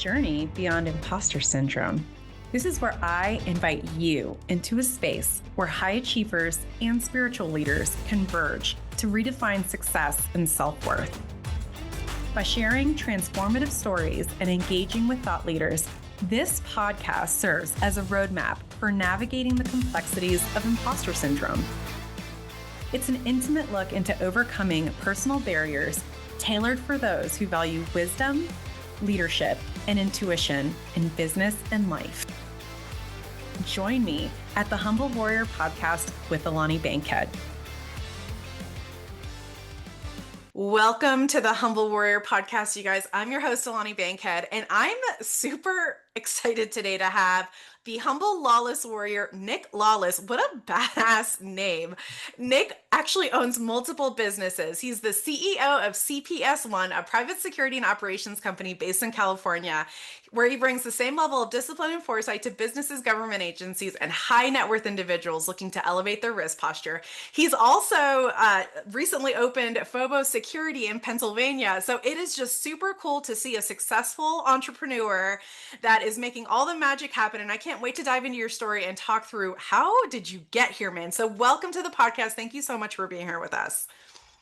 journey beyond imposter syndrome. This is where I invite you into a space where high achievers and spiritual leaders converge to redefine success and self-worth. By sharing transformative stories and engaging with thought leaders, this podcast serves as a roadmap for navigating the complexities of imposter syndrome. It's an intimate look into overcoming personal barriers tailored for those who value wisdom, leadership, and intuition in business and life. Join me at the Humble Warrior Podcast with Alani Bankhead. Welcome to the Humble Warrior Podcast, you guys. I'm your host, Alani Bankhead, and I'm super excited today to have the Humble Lawless Warrior, Nick Lawless. What a badass name. Nick actually owns multiple businesses. He's the CEO of CPS One, a private security and operations company based in California, where he brings the same level of discipline and foresight to businesses, government agencies, and high net worth individuals looking to elevate their risk posture. He's also recently opened Phobos Security in Pennsylvania. So it is just super cool to see a successful entrepreneur that is making all the magic happen. And I can't wait to dive into your story and talk through how did you get here, man? So welcome to the podcast. Thank you so much for being here with us.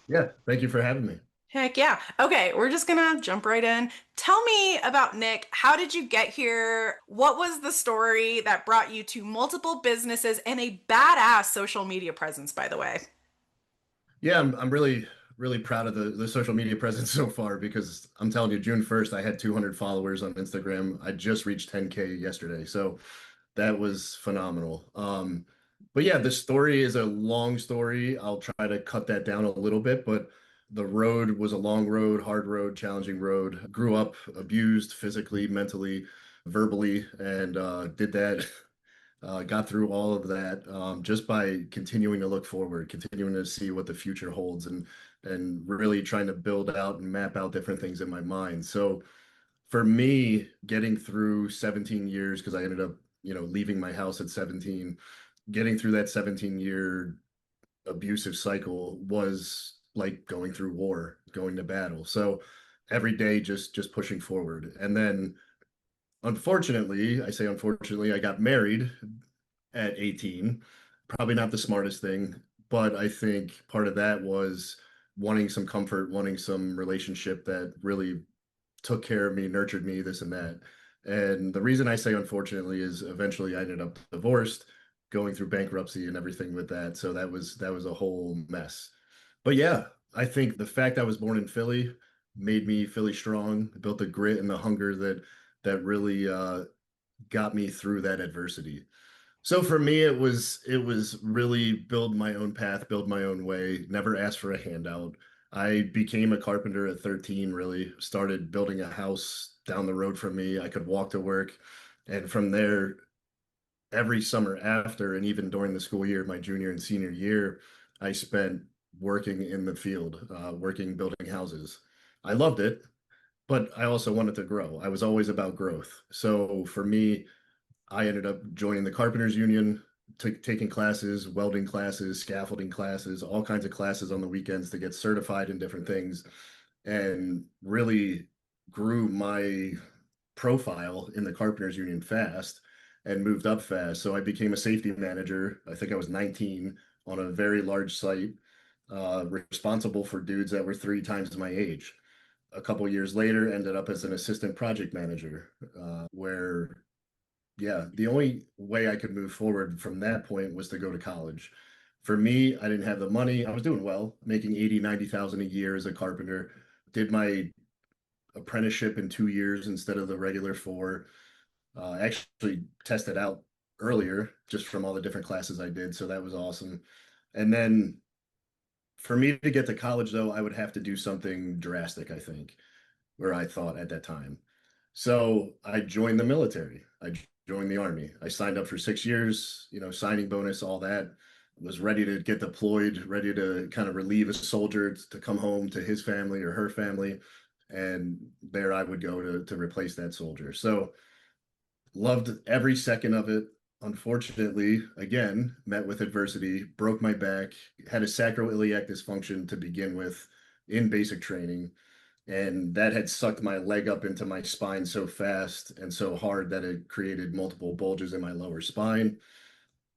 Yeah, thank you for having me. Heck yeah. Okay, we're just gonna jump right in. Tell me about Nick. How did you get here? What was the story that brought you to multiple businesses and a badass social media presence, by the way? Yeah, I'm really proud of the social media presence so far because I'm telling you, June 1st, I had 200 followers on Instagram. I just reached 10K yesterday. So that was phenomenal. But yeah, the story is a long story. I'll try to cut that down a little bit, but the road was a long road, hard road, challenging road. Grew up abused physically, mentally, verbally, and did that. Got through all of that just by continuing to look forward, continuing to see what the future holds, and really trying to build out and map out different things in my mind. So for me, getting through 17 years, because I ended up, leaving my house at 17, getting through that 17-year abusive cycle was like going through war, going to battle. So every day just pushing forward. And then unfortunately, I say unfortunately, I got married at 18. Probably not the smartest thing, but I think part of that was wanting some comfort, wanting some relationship that really took care of me, nurtured me, this and that. And the reason I say unfortunately is eventually I ended up divorced, going through bankruptcy and everything with that. So that was a whole mess. But yeah, I think the fact I was born in Philly made me Philly strong, built the grit and the hunger that really got me through that adversity. So for me, it was really build my own path, build my own way, never ask for a handout. I became a carpenter at 13, really started building a house down the road from me. I could walk to work. And from there, every summer after, and even during the school year, my junior and senior year, I spent working in the field, working, building houses. I loved it, but I also wanted to grow. I was always about growth. So for me, I ended up joining the Carpenters Union, taking classes, welding classes, scaffolding classes, all kinds of classes on the weekends to get certified in different things, and really grew my profile in the Carpenters Union fast and moved up fast. So I became a safety manager. I think I was 19 on a very large site, responsible for dudes that were 3 times my age. A couple years later, ended up as an assistant project manager, where yeah, the only way I could move forward from that point was to go to college. For me, I didn't have the money. I was doing well, making 80, 90,000 a year as a carpenter. Did my apprenticeship in 2 years instead of the regular four. Actually tested out earlier just from all the different classes I did. So that was awesome. And then for me to get to college, though, I would have to do something drastic, I think, where I thought at that time. So I joined the military. I joined the Army. I signed up for 6 years, signing bonus, all that. Was ready to get deployed, ready to kind of relieve a soldier to come home to his family or her family. And there I would go to replace that soldier. So loved every second of it. Unfortunately, again, met with adversity, broke my back, had a sacroiliac dysfunction to begin with in basic training. And that had sucked my leg up into my spine so fast and so hard that it created multiple bulges in my lower spine.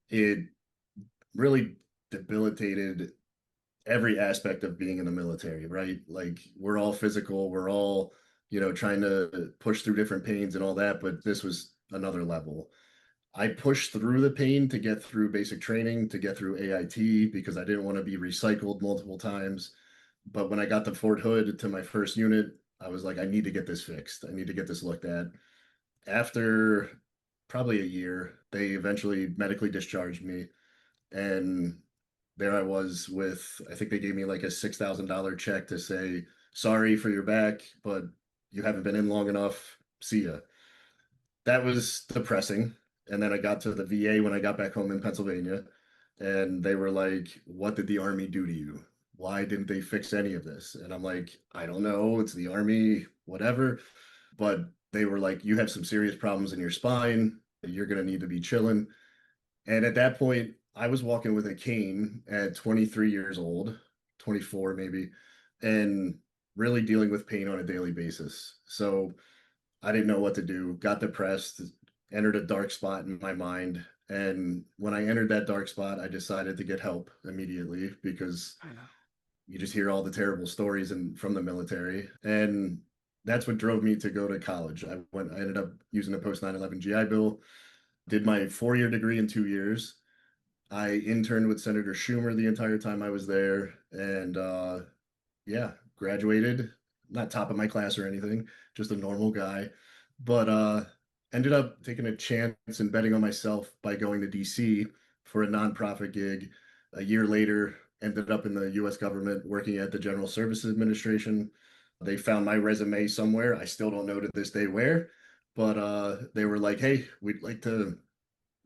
It really debilitated every aspect of being in the military, right? Like we're all physical, we're all, trying to push through different pains and all that, but this was another level. I pushed through the pain to get through basic training, to get through AIT because I didn't want to be recycled multiple times. But when I got to Fort Hood to my first unit, I was like, I need to get this fixed. I need to get this looked at. After probably a year, they eventually medically discharged me. And there I was with, I think they gave me like a $6,000 check to say, sorry for your back, but you haven't been in long enough. See ya. That was depressing. And then I got to the VA when I got back home in Pennsylvania, and they were like, what did the Army do to you? Why didn't they fix any of this? And I'm like, I don't know. It's the Army, whatever. But they were like, you have some serious problems in your spine. You're going to need to be chilling. And at that point, I was walking with a cane at 23 years old, 24 maybe, and really dealing with pain on a daily basis. So I didn't know what to do, got depressed, entered a dark spot in my mind. And when I entered that dark spot, I decided to get help immediately because I know. you just hear all the terrible stories from the military. And that's what drove me to go to college. I ended up using a post 9/11 GI Bill, did my 4-year degree in 2 years. I interned with Senator Schumer the entire time I was there, and yeah, graduated. Not top of my class or anything, just a normal guy. But ended up taking a chance and betting on myself by going to DC for a nonprofit gig. A year later, ended up in the US government working at the General Services Administration. They found my resume somewhere. I still don't know to this day where, but they were like, hey, we'd like to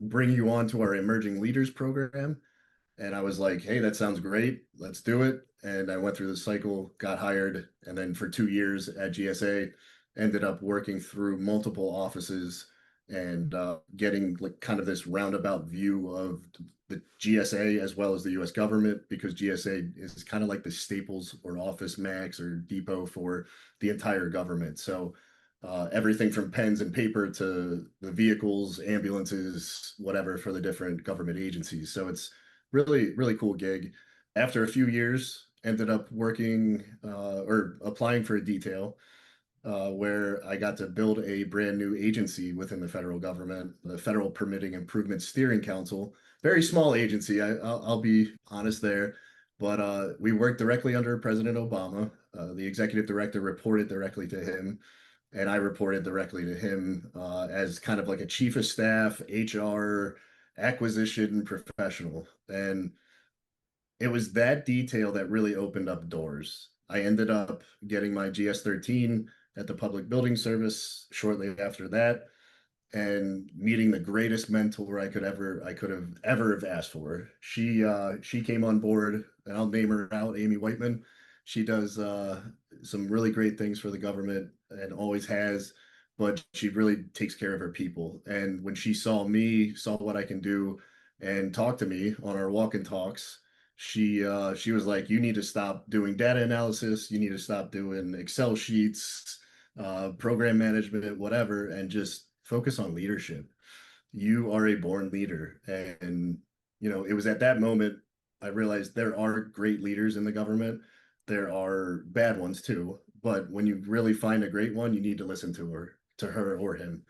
bring you on to our emerging leaders program. And I was like, hey, that sounds great. Let's do it. And I went through the cycle, got hired, and then for 2 years at GSA, ended up working through multiple offices and getting like kind of this roundabout view of the GSA as well as the US government, because GSA is kind of like the Staples or Office Max or Depot for the entire government. So everything from pens and paper to the vehicles, ambulances, whatever for the different government agencies. So it's really, really cool gig. After a few years, ended up working or applying for a detail where I got to build a brand new agency within the federal government, the Federal Permitting Improvement Steering Council. Very small agency, I'll be honest there, but we worked directly under President Obama. The executive director reported directly to him, and I reported directly to him as kind of like a chief of staff, HR, acquisition professional. And it was that detail that really opened up doors. I ended up getting my GS-13 at the Public Building Service shortly after that, and meeting the greatest mentor I could have ever have asked for. She came on board, and I'll name her out, Amy Whiteman. She does some really great things for the government and always has, but she really takes care of her people. And when she saw me, saw what I can do, and talked to me on our walk and talks, she was like, "You need to stop doing data analysis. You need to stop doing Excel sheets, program management, whatever, and just focus on leadership. You are a born leader." And, it was at that moment I realized there are great leaders in the government. There are bad ones too. But when you really find a great one, you need to listen to her or him.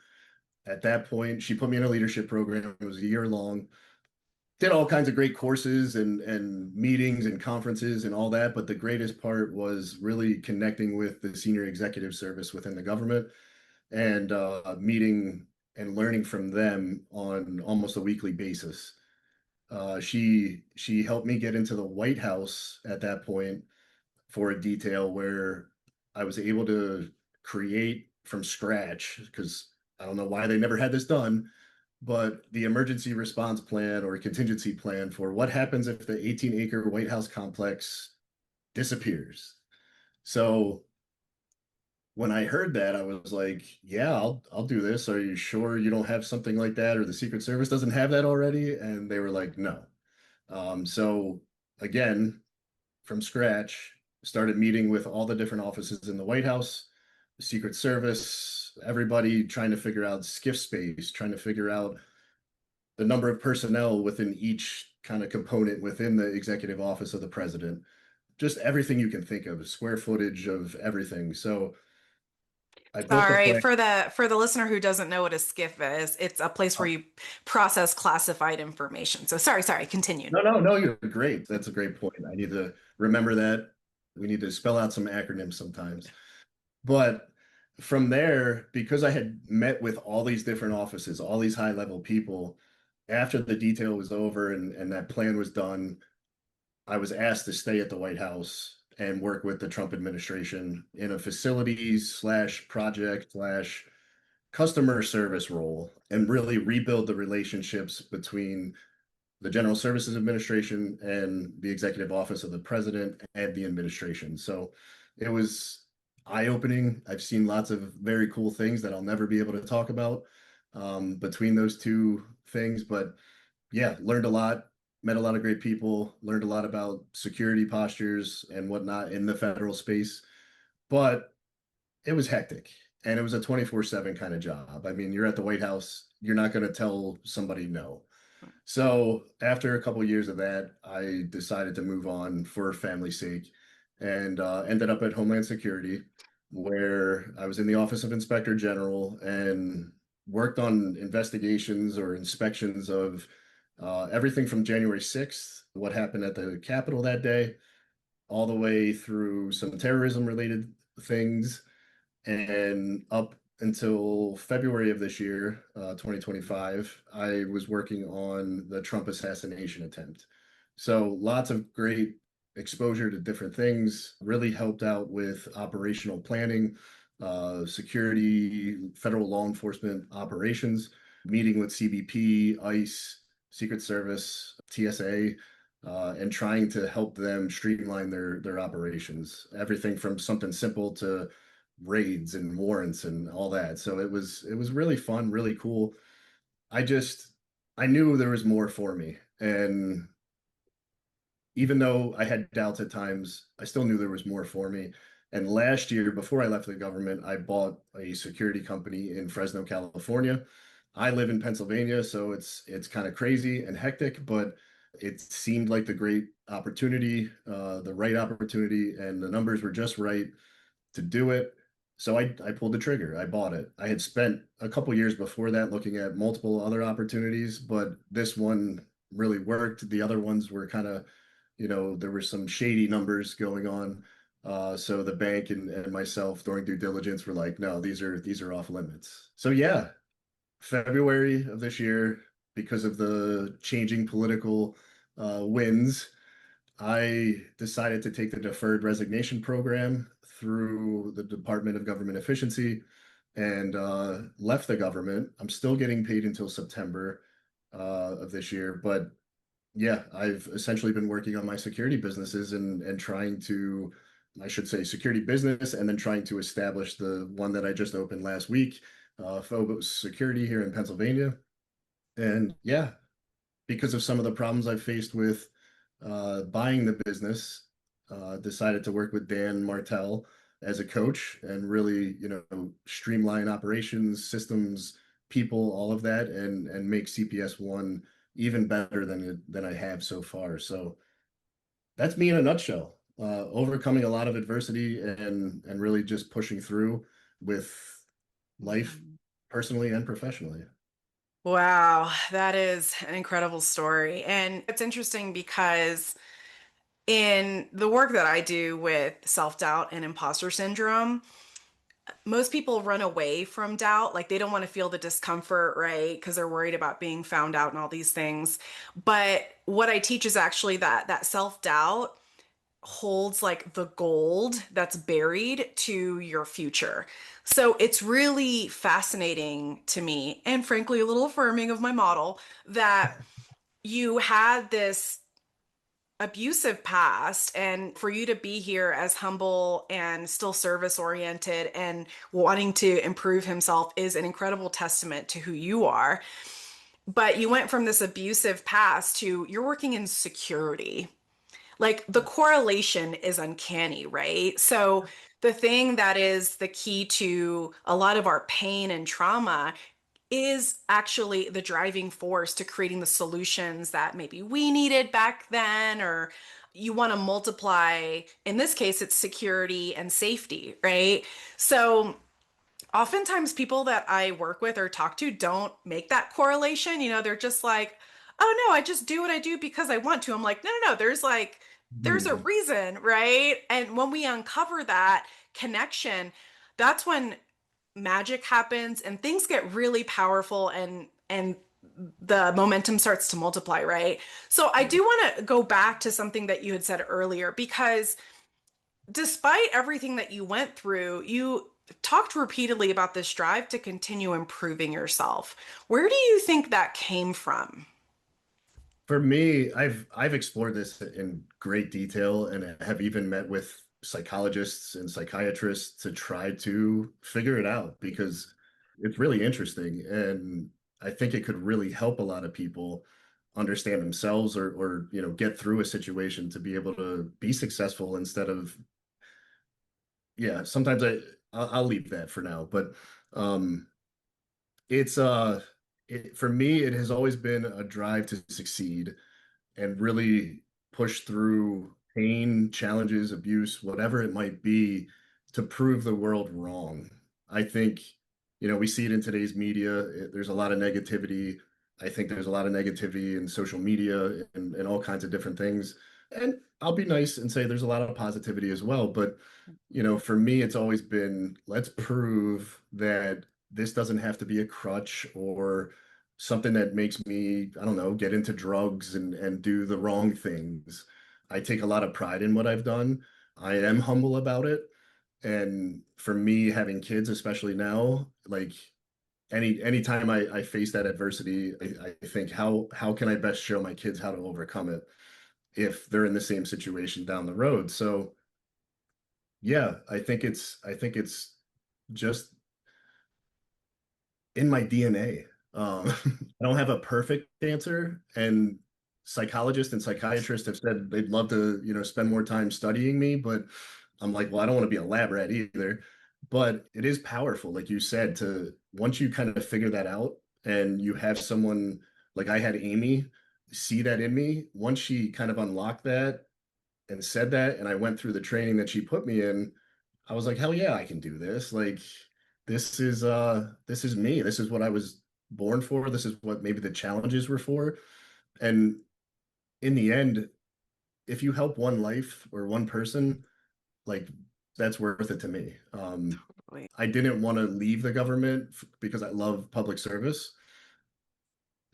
At that point, she put me in a leadership program. It was a year long, did all kinds of great courses and meetings and conferences and all that. But the greatest part was really connecting with the senior executive service within the government and meeting and learning from them on almost a weekly basis. She helped me get into the White House at that point for a detail where I was able to create from scratch, because I don't know why they never had this done, but the emergency response plan or contingency plan for what happens if the 18-acre White House complex disappears. So when I heard that, I was like, yeah, I'll do this. Are you sure you don't have something like that, or the Secret Service doesn't have that already? And they were like, no. So again, from scratch, started meeting with all the different offices in the White House, Secret Service, everybody trying to figure out skiff space, trying to figure out the number of personnel within each kind of component within the executive office of the president, just everything you can think of, square footage of everything. So I built the Sorry, plan. for the listener who doesn't know what a skiff is, it's a place where Oh, you process classified information. So sorry, continue. no, you're great. That's a great point. I need to remember that. We need to spell out some acronyms sometimes. But from there, because I had met with all these different offices, all these high level people, after the detail was over and that plan was done, I was asked to stay at the White House and work with the Trump administration in a facilities slash project slash customer service role and really rebuild the relationships between the General Services Administration and the Executive Office of the President and the administration. So it was eye-opening. I've seen lots of very cool things that I'll never be able to talk about between those two things, but yeah, learned a lot, met a lot of great people, learned a lot about security postures and whatnot in the federal space. But it was hectic and it was a 24/7 kind of job. I mean, you're at the White House, you're not going to tell somebody no. So after a couple of years of that, I decided to move on for family's sake and ended up at Homeland Security, where I was in the Office of Inspector General and worked on investigations or inspections of everything from January 6th, what happened at the Capitol that day, all the way through some terrorism related things and up until February of this year, 2025, I was working on the Trump assassination attempt. So lots of great exposure to different things, really helped out with operational planning, security, federal law enforcement operations, meeting with CBP, ICE, Secret Service, TSA, and trying to help them streamline their operations. Everything from something simple to raids and warrants and all that. So it was really fun, really cool. I just I knew there was more for me. And even though I had doubts at times, I still knew there was more for me. And last year, before I left the government, I bought a security company in Fresno, California. I live in Pennsylvania, so it's kind of crazy and hectic, but it seemed like the great opportunity, the right opportunity, and the numbers were just right to do it. So I pulled the trigger. I bought it. I had spent a couple years before that looking at multiple other opportunities, but this one really worked. The other ones were kind of, there were some shady numbers going on. So the bank and myself during due diligence were like, no, these are off limits. So yeah, February of this year, because of the changing political winds, I decided to take the deferred resignation program through the Department of Government Efficiency and left the government. I'm still getting paid until September of this year, but yeah, I've essentially been working on my security businesses and trying to, I should say, security business, and then trying to establish the one that I just opened last week, Phobos Security here in Pennsylvania. And yeah, because of some of the problems I've faced with buying the business, decided to work with Dan Martell as a coach and really, streamline operations, systems, people, all of that, and make CPS One even better than I have so far. So that's me in a nutshell. Overcoming a lot of adversity and really just pushing through with life personally and professionally. Wow, that is an incredible story. And it's interesting because in the work that I do with self-doubt and imposter syndrome, most people run away from doubt. Like they don't want to feel the discomfort, right? Because they're worried about being found out and all these things. But what I teach is actually that self-doubt holds like the gold that's buried to your future. So it's really fascinating to me and frankly a little affirming of my model that you had this abusive past and for you to be here as humble and still service oriented and wanting to improve himself is an incredible testament to who you are. But you went from this abusive past to you're working in security. Like the correlation is uncanny, right? So the thing that is the key to a lot of our pain and trauma is actually the driving force to creating the solutions that maybe we needed back then, or you want to multiply. In this case, it's security and safety, right? So oftentimes people that I work with or talk to don't make that correlation. They're just like, oh no, I just do what I do because I want to. I'm like, no, no, no, there's a Mhm. reason, right? And when we uncover that connection, that's when magic happens and things get really powerful and the momentum starts to multiply, right? So I Yeah. do want to go back to something that you had said earlier because despite everything that you went through, you talked repeatedly about this drive to continue improving yourself. Where do you think that came from? For me, I've explored this in great detail and have even met with psychologists and psychiatrists to try to figure it out because it's really interesting and I think it could really help a lot of people understand themselves or get through a situation to be able to be successful instead of yeah, sometimes I'll leave that for now, but um it's for me it has always been a drive to succeed and really push through pain, challenges, abuse, whatever it might be to prove the world wrong. I think, we see it in today's media. There's a lot of negativity. I think there's a lot of negativity in social media and all kinds of different things. And I'll be nice and say there's a lot of positivity as well. But, for me, it's always been let's prove that this doesn't have to be a crutch or something that makes me, I don't know, get into drugs and do the wrong things. I take a lot of pride in what I've done. I am humble about it. And for me, having kids, especially now, like anytime I face that adversity, I think how can I best show my kids how to overcome it if they're in the same situation down the road? So yeah, I think it's just in my DNA. I don't have a perfect answer, and psychologists and psychiatrists have said they'd love to, spend more time studying me, but I'm like, well, I don't want to be a lab rat either. But it is powerful, like you said, to once you kind of figure that out and you have someone like I had Amy see that in me, once she kind of unlocked that and said that, and I went through the training that she put me in, I was like, hell yeah, I can do this. Like this is me. This is what I was born for. This is what maybe the challenges were for. And in the end, if you help one life or one person, like that's worth it to me. Wait, I didn't want to leave the government because I love public service.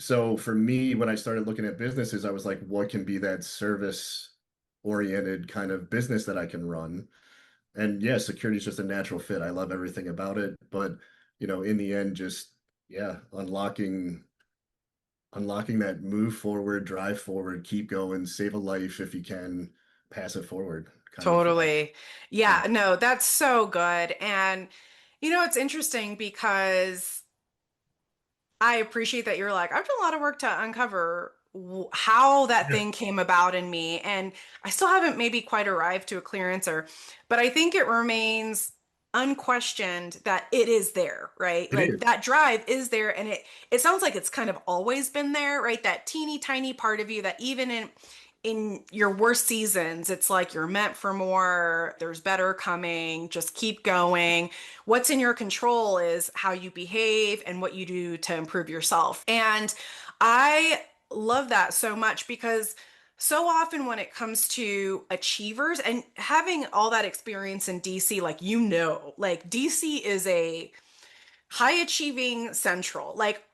So for me, when I started looking at businesses, I was like, what can be that service oriented kind of business that I can run? And yeah, security is just a natural fit. I love everything about it, but in the end, just yeah, unlocking that move forward, drive forward, keep going, save a life if you can, pass it forward kind of thing. totally. Yeah, Yeah, no, that's so good. And it's interesting because I appreciate that you're like, I've done a lot of work to uncover how that yeah, thing came about in me. And I still haven't maybe quite arrived to a clear answer, but I think it remains unquestioned that it is there, right? it Like is. that drive is there. And it sounds like it's kind of always been there, right? That teeny tiny part of you that even in your worst seasons, it's like you're meant for more, there's better coming, just keep going. What's in your control is how you behave and what you do to improve yourself. And I love that so much because so often when it comes to achievers and having all that experience in DC, like, like DC is a high achieving central. Like,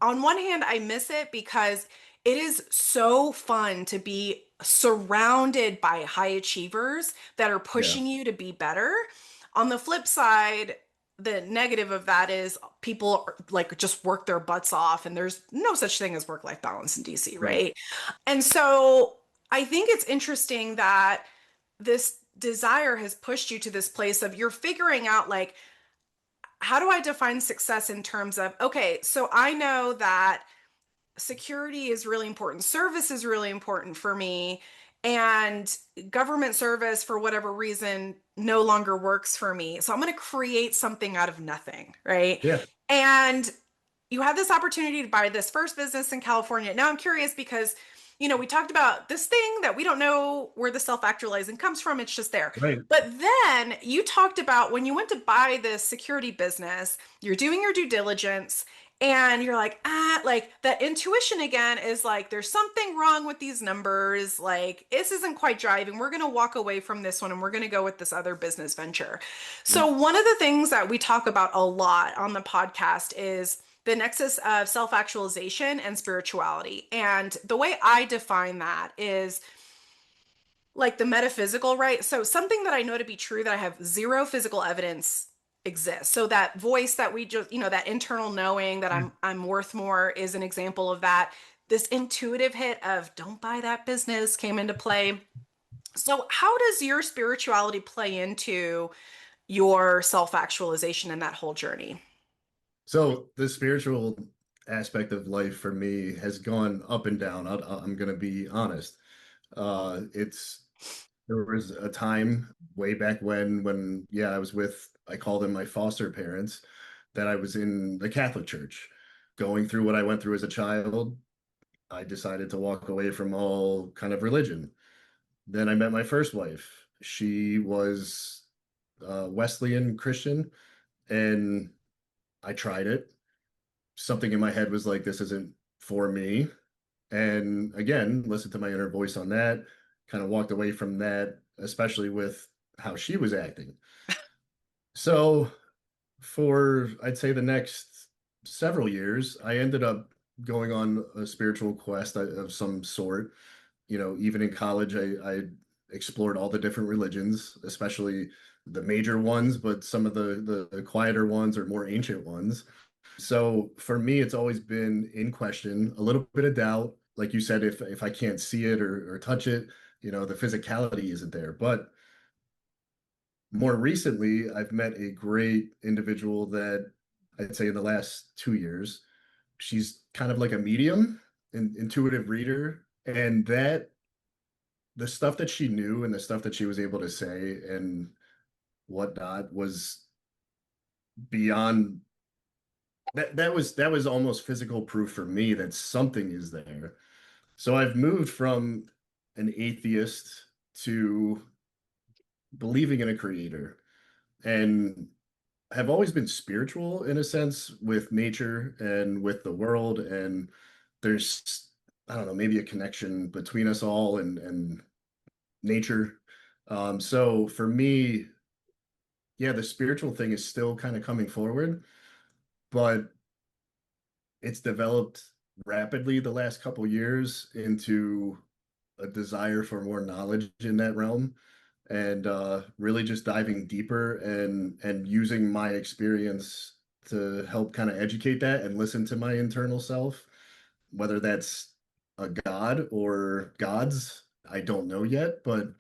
on one hand, I miss it because it is so fun to be surrounded by high achievers that are Yeah, pushing you to be better. On the flip side, the negative of that is people like just work their butts off, and there's no such thing as work-life balance in DC, right. right? And so I think it's interesting that this desire has pushed you to this place of you're figuring out like, how do I define success in terms of, okay, so I know that security is really important, service is really important for me, and government service for whatever reason no longer works for me. So I'm going to create something out of nothing, right? Yeah. And you have this opportunity to buy this first business in California. Now I'm curious because, we talked about this thing that we don't know where the self-actualizing comes from. It's just there. Right. But then you talked about when you went to buy this security business, you're doing your due diligence and you're like, like that intuition again is like, there's something wrong with these numbers. Like, this isn't quite driving. We're going to walk away from this one and we're going to go with this other business venture. So, one of the things that we talk about a lot on the podcast is the nexus of self-actualization and spirituality. And the way I define that is like the metaphysical, right? So something that I know to be true that I have zero physical evidence exists. So that voice that we just, that internal knowing that I'm worth more is an example of that. This intuitive hit of don't buy that business came into play. So how does your spirituality play into your self-actualization and that whole journey? So the spiritual aspect of life for me has gone up and down. I'm going to be honest. It's There was a time way back when yeah, I call them my foster parents, that I was in the Catholic Church. Going through what I went through as a child, I decided to walk away from all kind of religion. Then I met my first wife. She was Wesleyan Christian, and I tried it. Something in my head was like, this isn't for me. And again, listened to my inner voice on that, kind of walked away from that, especially with how she was acting. So for, I'd say, the next several years, I ended up going on a spiritual quest of some sort. Even in college, I explored all the different religions, especially the major ones, but some of the quieter ones or more ancient ones. So for me, it's always been in question, a little bit of doubt. Like you said, if I can't see it or touch it, the physicality isn't there. But more recently, I've met a great individual that I'd say in the last 2 years, she's kind of like a medium, an intuitive reader, and that the stuff that she knew and the stuff that she was able to say and whatnot was beyond that was almost physical proof for me that something is there. So I've moved from an atheist to believing in a creator and have always been spiritual in a sense with nature and with the world. And there's, I don't know, maybe a connection between us all and nature. So for me, yeah, the spiritual thing is still kind of coming forward, but it's developed rapidly the last couple years into a desire for more knowledge in that realm, and really just diving deeper and using my experience to help kind of educate that and listen to my internal self, whether that's a god or gods, I don't know yet, but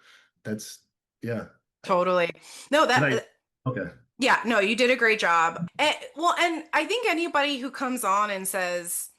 that's yeah. Totally. No, Did I? that Okay. Yeah, no, you did a great job. And I think anybody who comes on and says,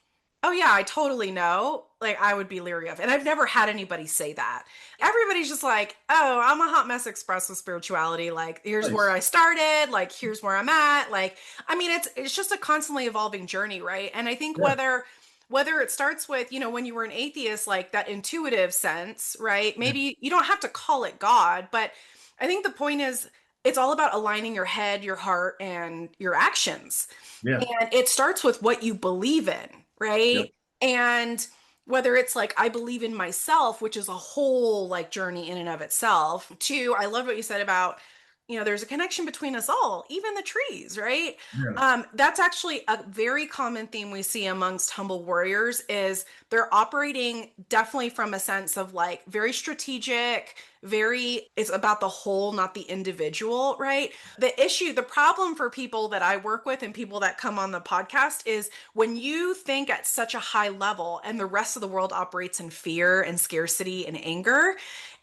"Oh yeah, I totally know," like I would be leery of. And I've never had anybody say that. Everybody's just like, "Oh, I'm a hot mess express with spirituality. Like, here's where Nice. I started, like here's where I'm at." Like, I mean, it's just a constantly evolving journey, right? And I think Yeah. whether it starts with, when you were an atheist, like that intuitive sense, right? Yeah. Maybe you don't have to call it God, but I think the point is it's all about aligning your head, your heart, and your actions. Yeah. And it starts with what you believe in, right? Yep. And whether it's like, I believe in myself, which is a whole like journey in and of itself. Two, I love what you said about, there's a connection between us all, even the trees, right? Yeah. That's actually a very common theme we see amongst humble warriors is they're operating definitely from a sense of like very strategic, very, it's about the whole, not the individual, right? The problem for people that I work with and people that come on the podcast is when you think at such a high level and the rest of the world operates in fear and scarcity and anger,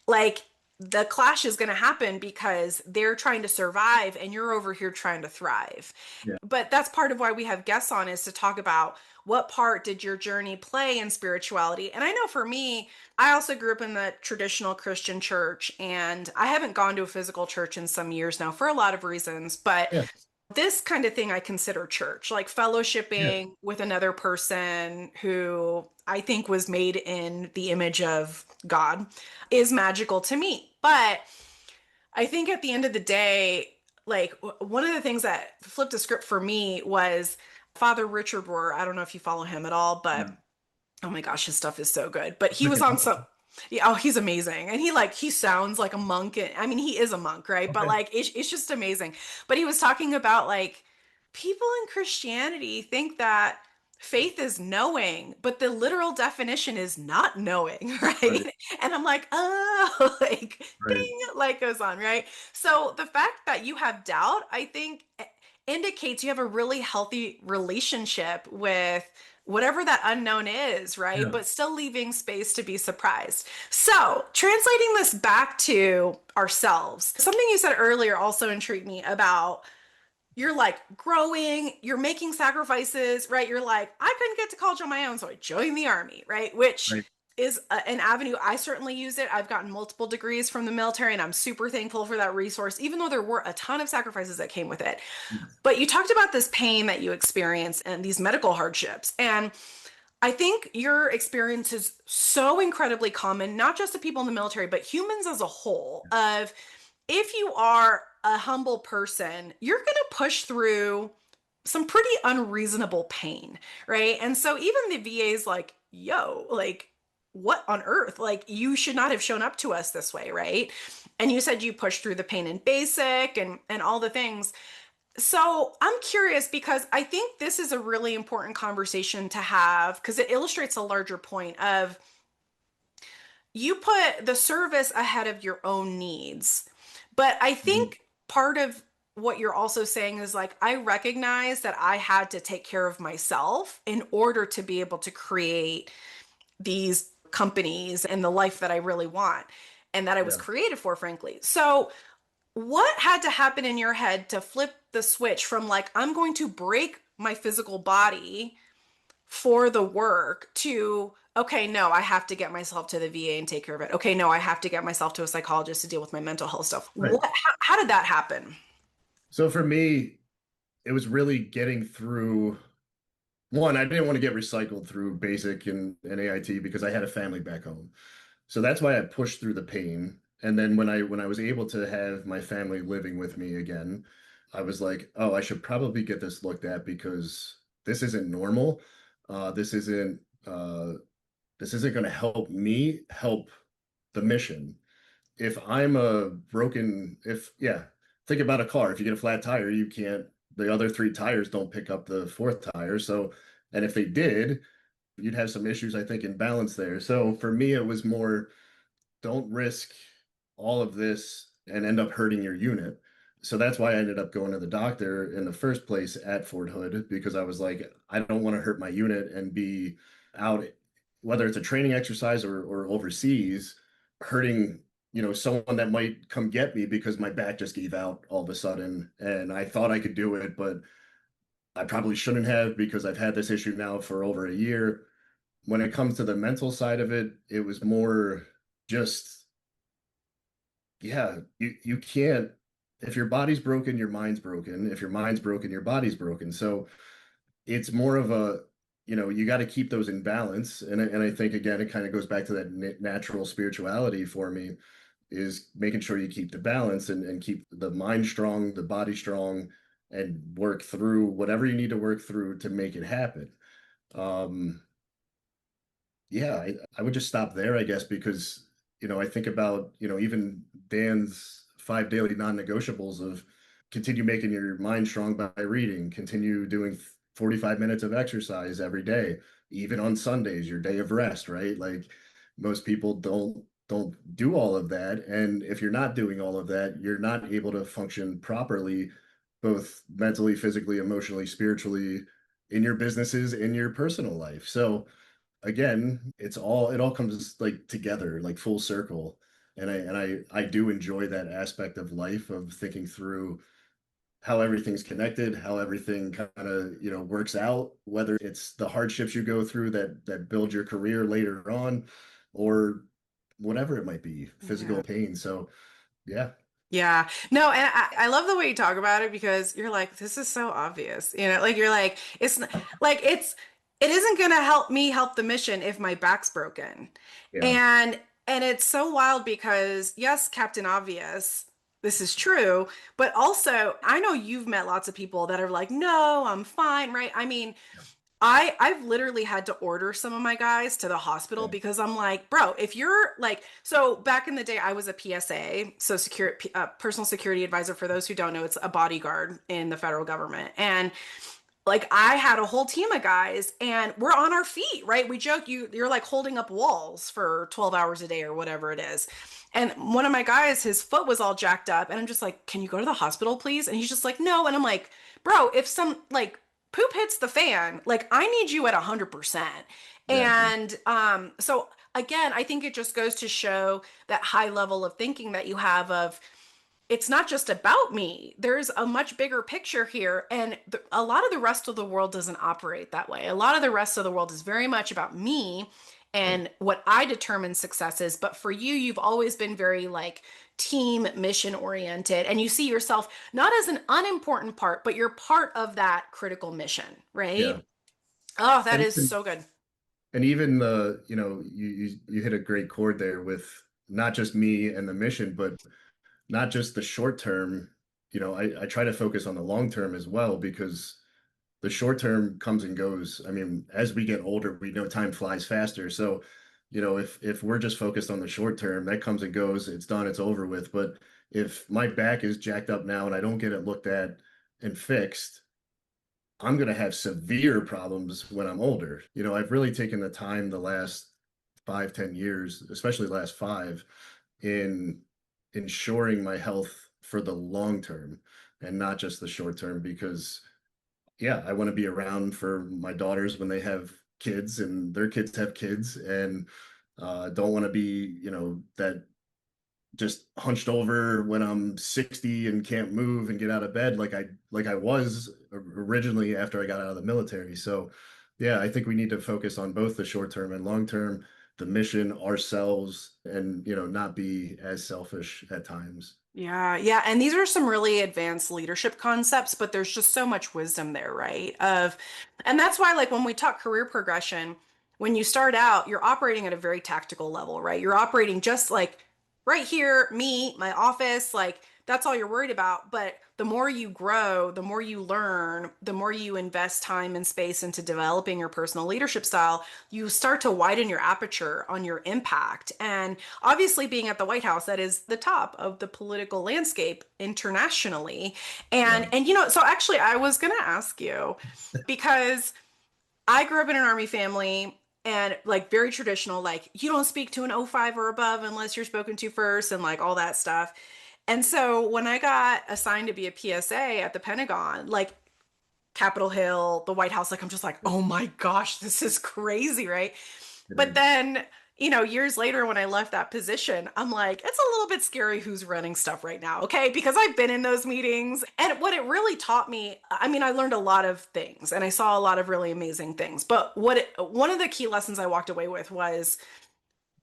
like the clash is going to happen because they're trying to survive and you're over here trying to thrive. Yeah. But that's part of why we have guests on, is to talk about what part did your journey play in spirituality. And I know for me, I also grew up in the traditional Christian church, and I haven't gone to a physical church in some years now for a lot of reasons, but Yeah. this kind of thing I consider church, like Yeah. fellowshipping with another person who I think was made in the image of God, is magical to me. But I think at the end of the day, like one of the things that flipped the script for me was Father Richard Rohr. I don't know if you follow him at all, but No. oh my gosh, his stuff is so good. But he Look was it on up. some, yeah, oh, he's amazing. And he sounds like a monk. I mean, he is a monk, right? But Okay. like, it's just amazing. But he was talking about like people in Christianity think that faith is knowing, but the literal definition is not knowing, right? Right. And I'm like, oh, like, Right. ding, light goes on, right? So the fact that you have doubt, I think, indicates you have a really healthy relationship with whatever that unknown is, right? Yeah. But still leaving space to be surprised. So, translating this back to ourselves, something you said earlier also intrigued me about, you're like growing, you're making sacrifices, right? You're like, I couldn't get to college on my own, so I joined the army, right? Which Right. is an avenue. I certainly use it. I've gotten multiple degrees from the military, and I'm super thankful for that resource, even though there were a ton of sacrifices that came with it. But you talked about this pain that you experience and these medical hardships. And I think your experience is so incredibly common, not just to people in the military, but humans as a whole. Of if you are a humble person, you're going to push through some pretty unreasonable pain, right? And so even the VA's like, yo, like, what on earth? Like, you should not have shown up to us this way, right? And you said you pushed through the pain in basic and all the things. So I'm curious because I think this is a really important conversation to have because it illustrates a larger point of you put the service ahead of your own needs. But I Mhm. think part of what you're also saying is like, I recognize that I had to take care of myself in order to be able to create these companies and the life that I really want and that I was Yeah. created for, frankly. So, what had to happen in your head to flip the switch from like, I'm going to break my physical body for the work to, okay, no, I have to get myself to the VA and take care of it. Okay, no, I have to get myself to a psychologist to deal with my mental health stuff. Right. How did that happen? So for me, it was really getting through one, I didn't want to get recycled through basic and AIT because I had a family back home. So that's why I pushed through the pain. And then when I was able to have my family living with me again, I was like, oh, I should probably get this looked at because this isn't normal. Uh, this isn't uh, this isn't going to help me help the mission. If I'm a broken, if yeah, think about a car. If you get a flat tire, you can't. The other three tires don't pick up the fourth tire. So, and if they did, you'd have some issues, I think, in balance there. So for me, it was more don't risk all of this and end up hurting your unit. So that's why I ended up going to the doctor in the first place at Fort Hood because I was like, I don't want to hurt my unit and be out, whether it's a training exercise or overseas, hurting, someone that might come get me because my back just gave out all of a sudden. And I thought I could do it, but I probably shouldn't have because I've had this issue now for over a year. When it comes to the mental side of it, it was more just yeah, you can't if your body's broken, your mind's broken. If your mind's broken, your body's broken. So it's more of a, you got to keep those in balance. And I think again, it kind of goes back to that natural spirituality for me is making sure you keep the balance and keep the mind strong, the body strong, and work through whatever you need to work through to make it happen. Um, yeah, I would just stop there, I guess, because, I think about, even Dan's 5 daily non-negotiables of continue making your mind strong by reading, continue doing 45 minutes of exercise every day, even on Sundays, your day of rest, right? Like most people don't do all of that. And if you're not doing all of that, you're not able to function properly, both mentally, physically, emotionally, spiritually, in your businesses, in your personal life. So again, it all comes like together, like full circle. And I do enjoy that aspect of life of thinking through how everything's connected, how everything kind of, works out, whether it's the hardships you go through that build your career later on, or whatever it might be, Yeah. physical pain. So yeah, Yeah. No, and I love the way you talk about it because you're like, this is so obvious. Like you're like, like it isn't gonna help me help the mission if my back's broken. yeah, And it's so wild because yes, Captain Obvious, this is true, but also I know you've met lots of people that are like, no, I'm fine, right? I mean, I've literally had to order some of my guys to the hospital yeah, because I'm like, bro, if you're like, so back in the day, I was a PSA, so personal security advisor. For those who don't know, it's a bodyguard in the federal government, and like I had a whole team of guys, and we're on our feet, right? We joke you're like holding up walls for 12 hours a day or whatever it is. And one of my guys, his foot was all jacked up, and I'm just like, can you go to the hospital, please? And he's just like, no. And I'm like, bro, if some like poop hits the fan, like I need you at 100%. exactly. And so again, I think it just goes to show that high level of thinking that you have of it's not just about me. There's a much bigger picture here. And a lot of the rest of the world doesn't operate that way. A lot of the rest of the world is very much about me Right. and what I determine success is. But for you, you've always been very like team mission oriented. And you see yourself not as an unimportant part, but you're part of that critical mission, Yeah. right? Oh, that And is even so good. and even you hit a great chord there with not just me and the mission, but not just the short term. I try to focus on the long term as well because the short term comes and goes. I mean, as we get older, we know time flies faster. So, if we're just focused on the short term, that comes and goes, it's done, it's over with. But if my back is jacked up now and I don't get it looked at and fixed, I'm going to have severe problems when I'm older. I've really taken the time the last 5, 10 years, especially the last five, in ensuring my health for the long term and not just the short term because yeah, I want to be around for my daughters when they have kids and their kids have kids and don't want to be, that just hunched over when I'm 60 and can't move and get out of bed like I was originally after I got out of the military. So yeah, I think we need to focus on both the short term and long term, the mission, ourselves, and not be as selfish at times. Yeah, yeah. And these are some really advanced leadership concepts, but there's just so much wisdom there, right? And that's why, like, when we talk career progression, when you start out, you're operating at a very tactical level, right? You're operating just like right here, me, my office, like, that's all you're worried about. But the more you grow, the more you learn, the more you invest time and space into developing your personal leadership style, you start to widen your aperture on your impact. And obviously being at the White House, that is the top of the political landscape internationally. Yeah. And so actually I was going to ask you because I grew up in an army family and like very traditional, like you don't speak to an O5 or above unless you're spoken to first and like all that stuff. And so when I got assigned to be a PSA at the Pentagon, like Capitol Hill, the White House, like I'm just like, oh my gosh, this is crazy, right? It But is. then, years later when I left that position, I'm like, it's a little bit scary who's running stuff right now, okay? Because I've been in those meetings. And what it really taught me, I mean, I learned a lot of things and I saw a lot of really amazing things. But one of the key lessons I walked away with was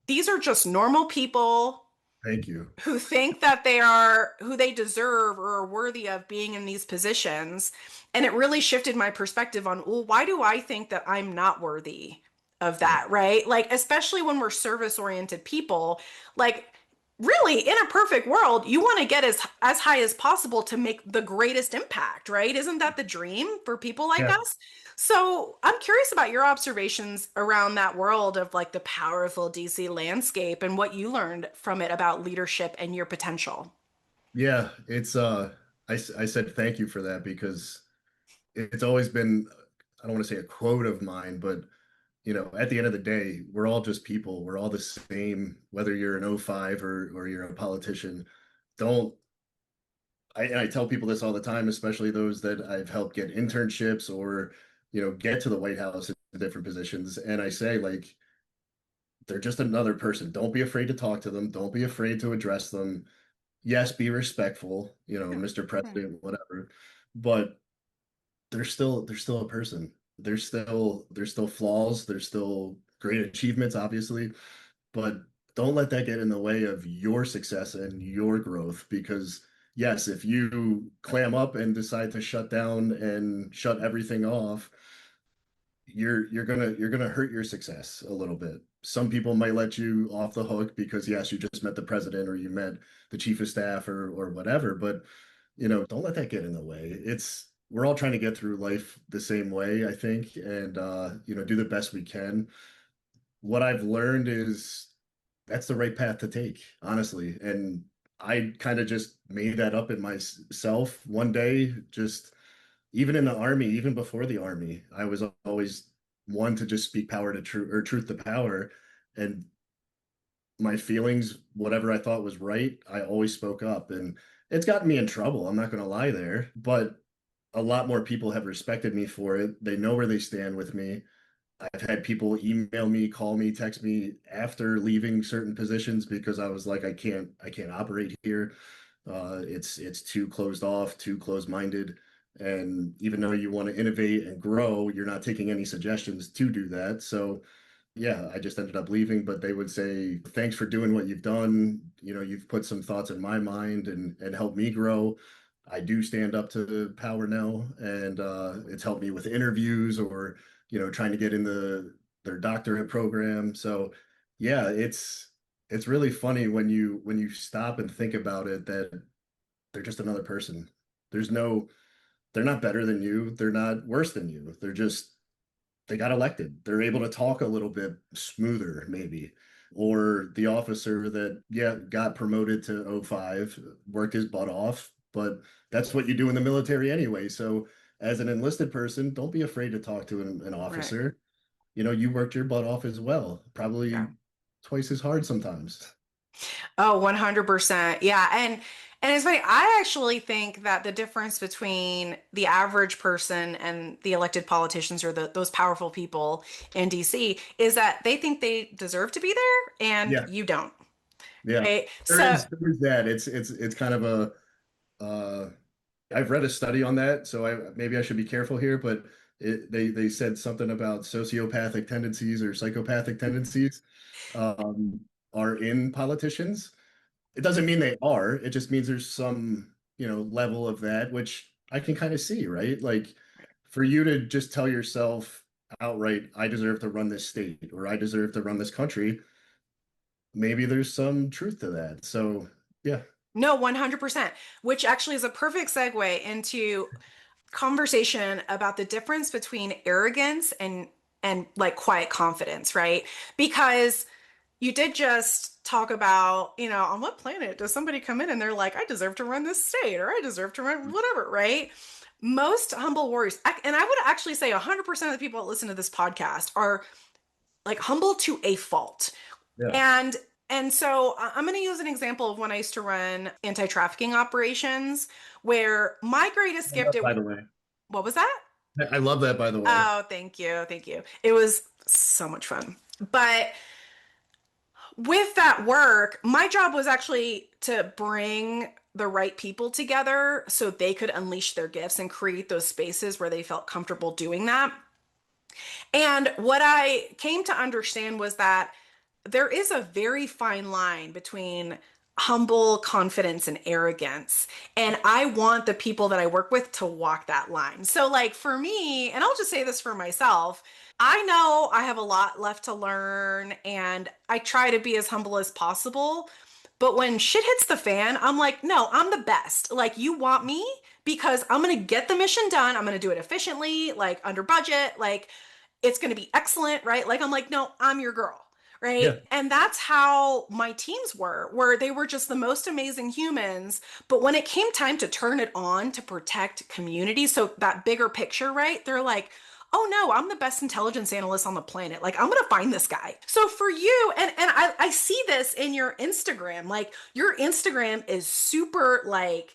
these are just normal people Thank you. who think that they are who they deserve or are worthy of being in these positions. And it really shifted my perspective on, well, why do I think that I'm not worthy of Right. that, right? Like, especially when we're service oriented people, like, really in a perfect world you want to get as high as possible to make the greatest impact, right? Isn't that the dream for people like Yeah. us? So I'm curious about your observations around that world of like the powerful DC landscape and what you learned from it about leadership and your potential. Yeah, I said thank you for that because it's always been, I don't want to say a quote of mine, but at the end of the day, we're all just people. We're all the same, whether you're an O5 or you're a politician. Don't and I tell people this all the time, especially those that I've helped get internships or get to the White House in different positions. And I say, like, they're just another person. Don't be afraid to talk to them. Don't be afraid to address them. Yes, be respectful, Mr. Right. President, whatever. But they're still a person. There's still flaws. There's still great achievements, obviously, but don't let that get in the way of your success and your growth. Because yes, if you clam up and decide to shut down and shut everything off, you're gonna hurt your success a little bit. Some people might let you off the hook because yes, you just met the president or you met the chief of staff or whatever, but don't let that get in the way. We're all trying to get through life the same way, I think, and do the best we can. What I've learned is that's the right path to take, honestly. And I kind of just made that up in myself one day, just even in the army, even before the army, I was always one to just speak power to truth or truth to power. And my feelings, whatever I thought was right, I always spoke up. And it's gotten me in trouble. I'm not going to lie there, but a lot more people have respected me for it. They know where they stand with me. I've had people email me, call me, text me after leaving certain positions because I was like, I can't operate here. It's too closed off, too closed-minded. And even though you want to innovate and grow, you're not taking any suggestions to do that. So yeah, I just ended up leaving, but they would say, thanks for doing what you've done. You've put some thoughts in my mind and helped me grow. I do stand up to power now, and it's helped me with interviews or, trying to get in their doctorate program. So yeah, it's really funny when you stop and think about it that they're just another person. There's no, they're not better than you. They're not worse than you. They got elected. They're able to talk a little bit smoother, maybe. Or the officer that, yeah, got promoted to O5, worked his butt off, but that's what you do in the military anyway. So, as an enlisted person, don't be afraid to talk to an Right. officer. You worked your butt off as well, Yeah. probably twice as hard sometimes. Oh, 100%. Yeah. And it's funny, I actually think that the difference between the average person and the elected politicians or those powerful people in DC is that they think they deserve to be there and Yeah, you don't. yeah. Right. There So, is there is that. It's kind of uh I've read a study on that, so maybe I should be careful here, but they said something about sociopathic tendencies or psychopathic tendencies um, are in politicians. It doesn't mean they are. It just means there's some, level of that, which I can kind of see, right? Like for you to just tell yourself outright, I deserve to run this state or I deserve to run this country, maybe there's some truth to that. So yeah, no, 100%, which actually is a perfect segue into conversation about the difference between arrogance and like quiet confidence, right? Because you did just talk about, on what planet does somebody come in and they're like, I deserve to run this state or I deserve to run whatever, right? Most humble warriors, and I would actually say 100% of the people that listen to this podcast are like humble to a fault. yeah. And and so I'm going to use an example of when I used to run anti-trafficking operations where my greatest gift By the way, what was that? I love that, by the way. Oh, thank you. Thank you. It was so much fun. But with that work, my job was actually to bring the right people together so they could unleash their gifts and create those spaces where they felt comfortable doing that. And what I came to understand was that there is a very fine line between humble confidence and arrogance. And I want the people that I work with to walk that line. So, like for me, and I'll just say this for myself, I know I have a lot left to learn and I try to be as humble as possible. But when shit hits the fan, I'm like, no, I'm the best. Like, you want me because I'm going to get the mission done. I'm going to do it efficiently, like under budget. Like, it's going to be excellent, right? Like, I'm like, no, I'm your girl, right? Yeah, And that's how my teams were, where they were just the most amazing humans. But when it came time to turn it on to protect community, so that bigger picture, right? They're like, oh no, I'm the best intelligence analyst on the planet. Like, I'm gonna find this guy. So for you, and I see this in your Instagram, like your Instagram is super like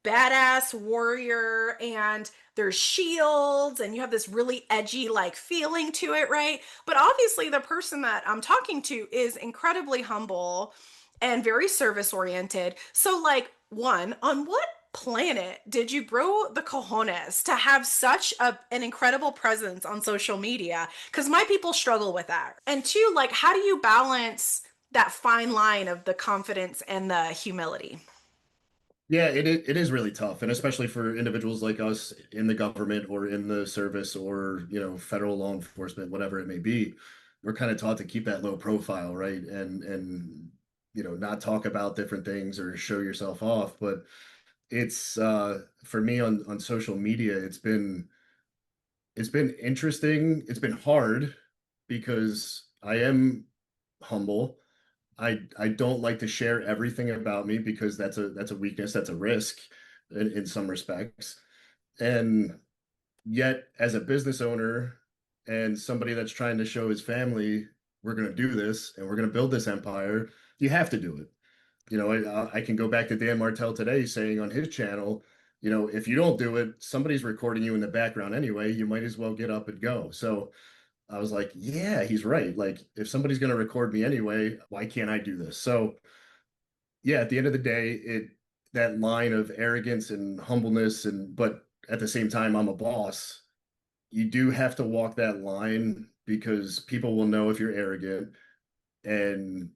badass warrior and there's shields and you have this really edgy like feeling to it, right? But obviously the person that I'm talking to is incredibly humble and very service oriented. So like one, on what planet did you grow the cojones to have such an incredible presence on social media? Because my people struggle with that. And two, like how do you balance that fine line of the confidence and the humility? Yeah, it is really tough, and especially for individuals like us in the government or in the service or, federal law enforcement, whatever it may be. We're kind of taught to keep that low profile, right? And not talk about different things or show yourself off. But it's for me on social media, it's been interesting. It's been hard because I am humble. I don't like to share everything about me because that's a weakness, that's a risk in some respects. And yet, as a business owner and somebody that's trying to show his family, we're going to do this and we're going to build this empire, you have to do it. I can go back to Dan Martell today saying on his channel, if you don't do it, somebody's recording you in the background anyway. You might as well get up and go. So I was like, yeah, he's right. Like, if somebody's going to record me anyway, why can't I do this? So, yeah, at the end of the day, that line of arrogance and humbleness, but at the same time, I'm a boss. You do have to walk that line because people will know if you're arrogant and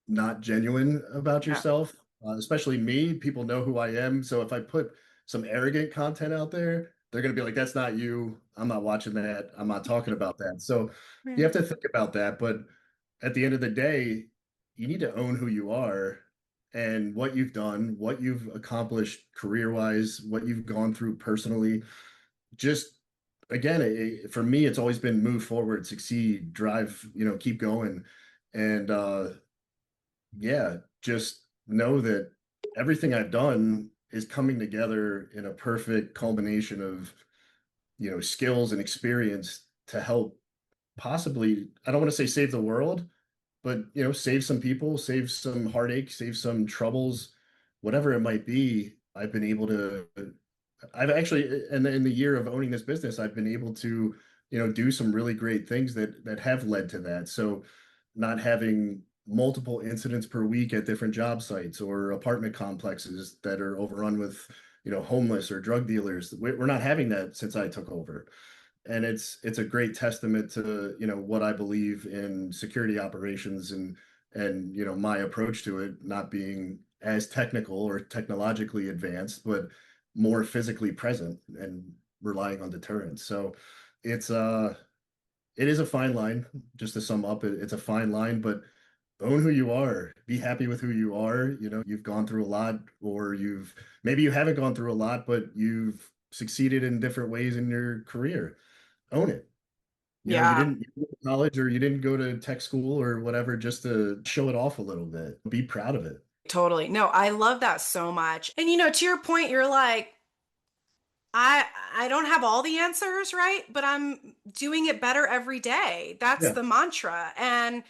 not genuine about Yeah. yourself. Especially me, people know who I am. So if I put some arrogant content out there, they're going to be like, that's not you. I'm not watching that. I'm not talking about that. So you Right. have to think about that. But at the end of the day, you need to own who you are and what you've done, what you've accomplished career-wise, what you've gone through personally. Just again, for me, it's always been move forward, succeed, drive, keep going. And yeah, just know that everything I've done is coming together in a perfect culmination of, skills and experience to help possibly, I don't want to say save the world, but save some people, save some heartache, save some troubles, whatever it might be. I've actually, in the year of owning this business, I've been able to, do some really great things that have led to that. So not having multiple incidents per week at different job sites or apartment complexes that are overrun with, homeless or drug dealers. We're not having that since I took over. And it's a great testament to, what I believe in security operations and my approach to it not being as technical or technologically advanced, but more physically present and relying on deterrence. So it's it is a fine line. Just to sum up, it's a fine line, but own who you are. Be happy with who you are. You've gone through a lot, or maybe you haven't gone through a lot, but you've succeeded in different ways in your career. Own it. You Yeah, didn't go to college or you didn't go to tech school or whatever just to show it off a little bit. Be proud of it. totally. No, I love that so much. And to your point, you're like, I I don't have all the answers, right? But I'm doing it better every day. That's Yeah. the mantra. And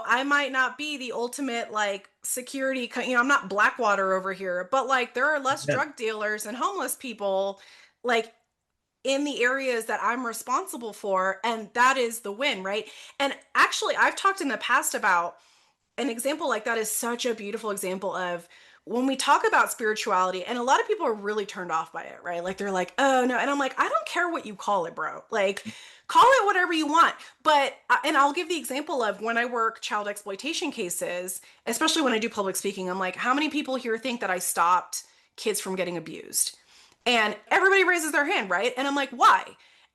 I might not be the ultimate like security, I'm not Blackwater over here, but like there are less Yeah. drug dealers and homeless people like in the areas that I'm responsible for, and that is the win, right? And actually, I've talked in the past about an example like that is such a beautiful example of when we talk about spirituality, and a lot of people are really turned off by it, right? Like they're like, oh no. And I'm like, I don't care what you call it, bro. Like, call it whatever you want. But, and I'll give the example of when I work child exploitation cases, especially when I do public speaking, I'm like, how many people here think that I stopped kids from getting abused? And everybody raises their hand, right? And I'm like, why?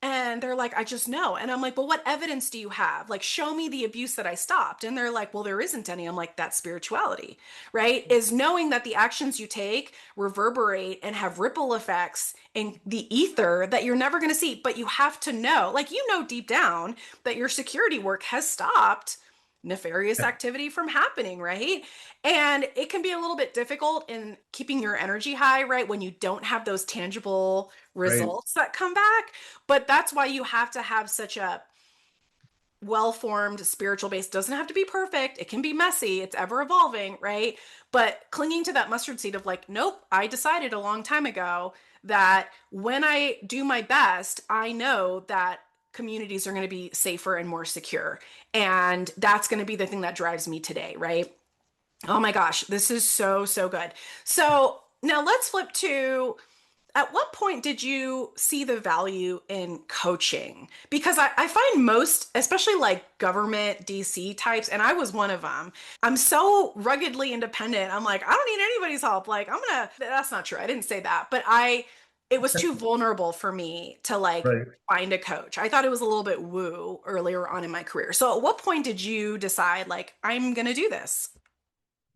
And they're like, I just know. And I'm like, but what evidence do you have? Like, show me the abuse that I stopped. And they're like, well, there isn't any. I'm like, that's spirituality, right? Is knowing that the actions you take reverberate and have ripple effects in the ether that you're never going to see. But you have to know, like, deep down that your security work has stopped nefarious activity from happening, right? And it can be a little bit difficult in keeping your energy high, right? When you don't have those tangible Right. results that come back. But that's why you have to have such a well-formed spiritual base doesn't have to be perfect. It can be messy. It's ever evolving, right? But clinging to that mustard seed of like, nope, I decided a long time ago that when I do my best, I know that communities are going to be safer and more secure. And that's going to be the thing that drives me today, right? Oh my gosh, this is so, so good. So now let's flip to at what point did you see the value in coaching? Because I find most, especially like government DC types, and I was one of them, I'm so ruggedly independent. I'm like, I don't need anybody's help. Like, that's not true. I didn't say that, but it was too vulnerable for me to like Right. find a coach. I thought it was a little bit woo earlier on in my career. So at what point did you decide, like, I'm going to do this?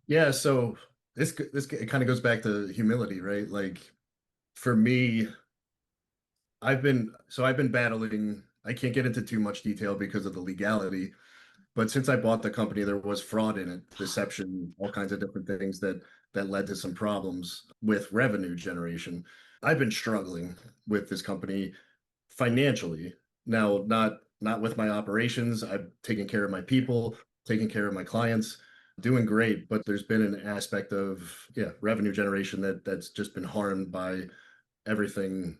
Yeah, so this it kind of goes back to humility, right? Like for me, I've been battling. I can't get into too much detail because of the legality, but since I bought the company, there was fraud in it, deception, all kinds of different things that led to some problems with revenue generation. I've been struggling with this company financially. Now, not with my operations. I've taken care of my people, taking care of my clients, doing great, but there's been an aspect of revenue generation that's just been harmed by everything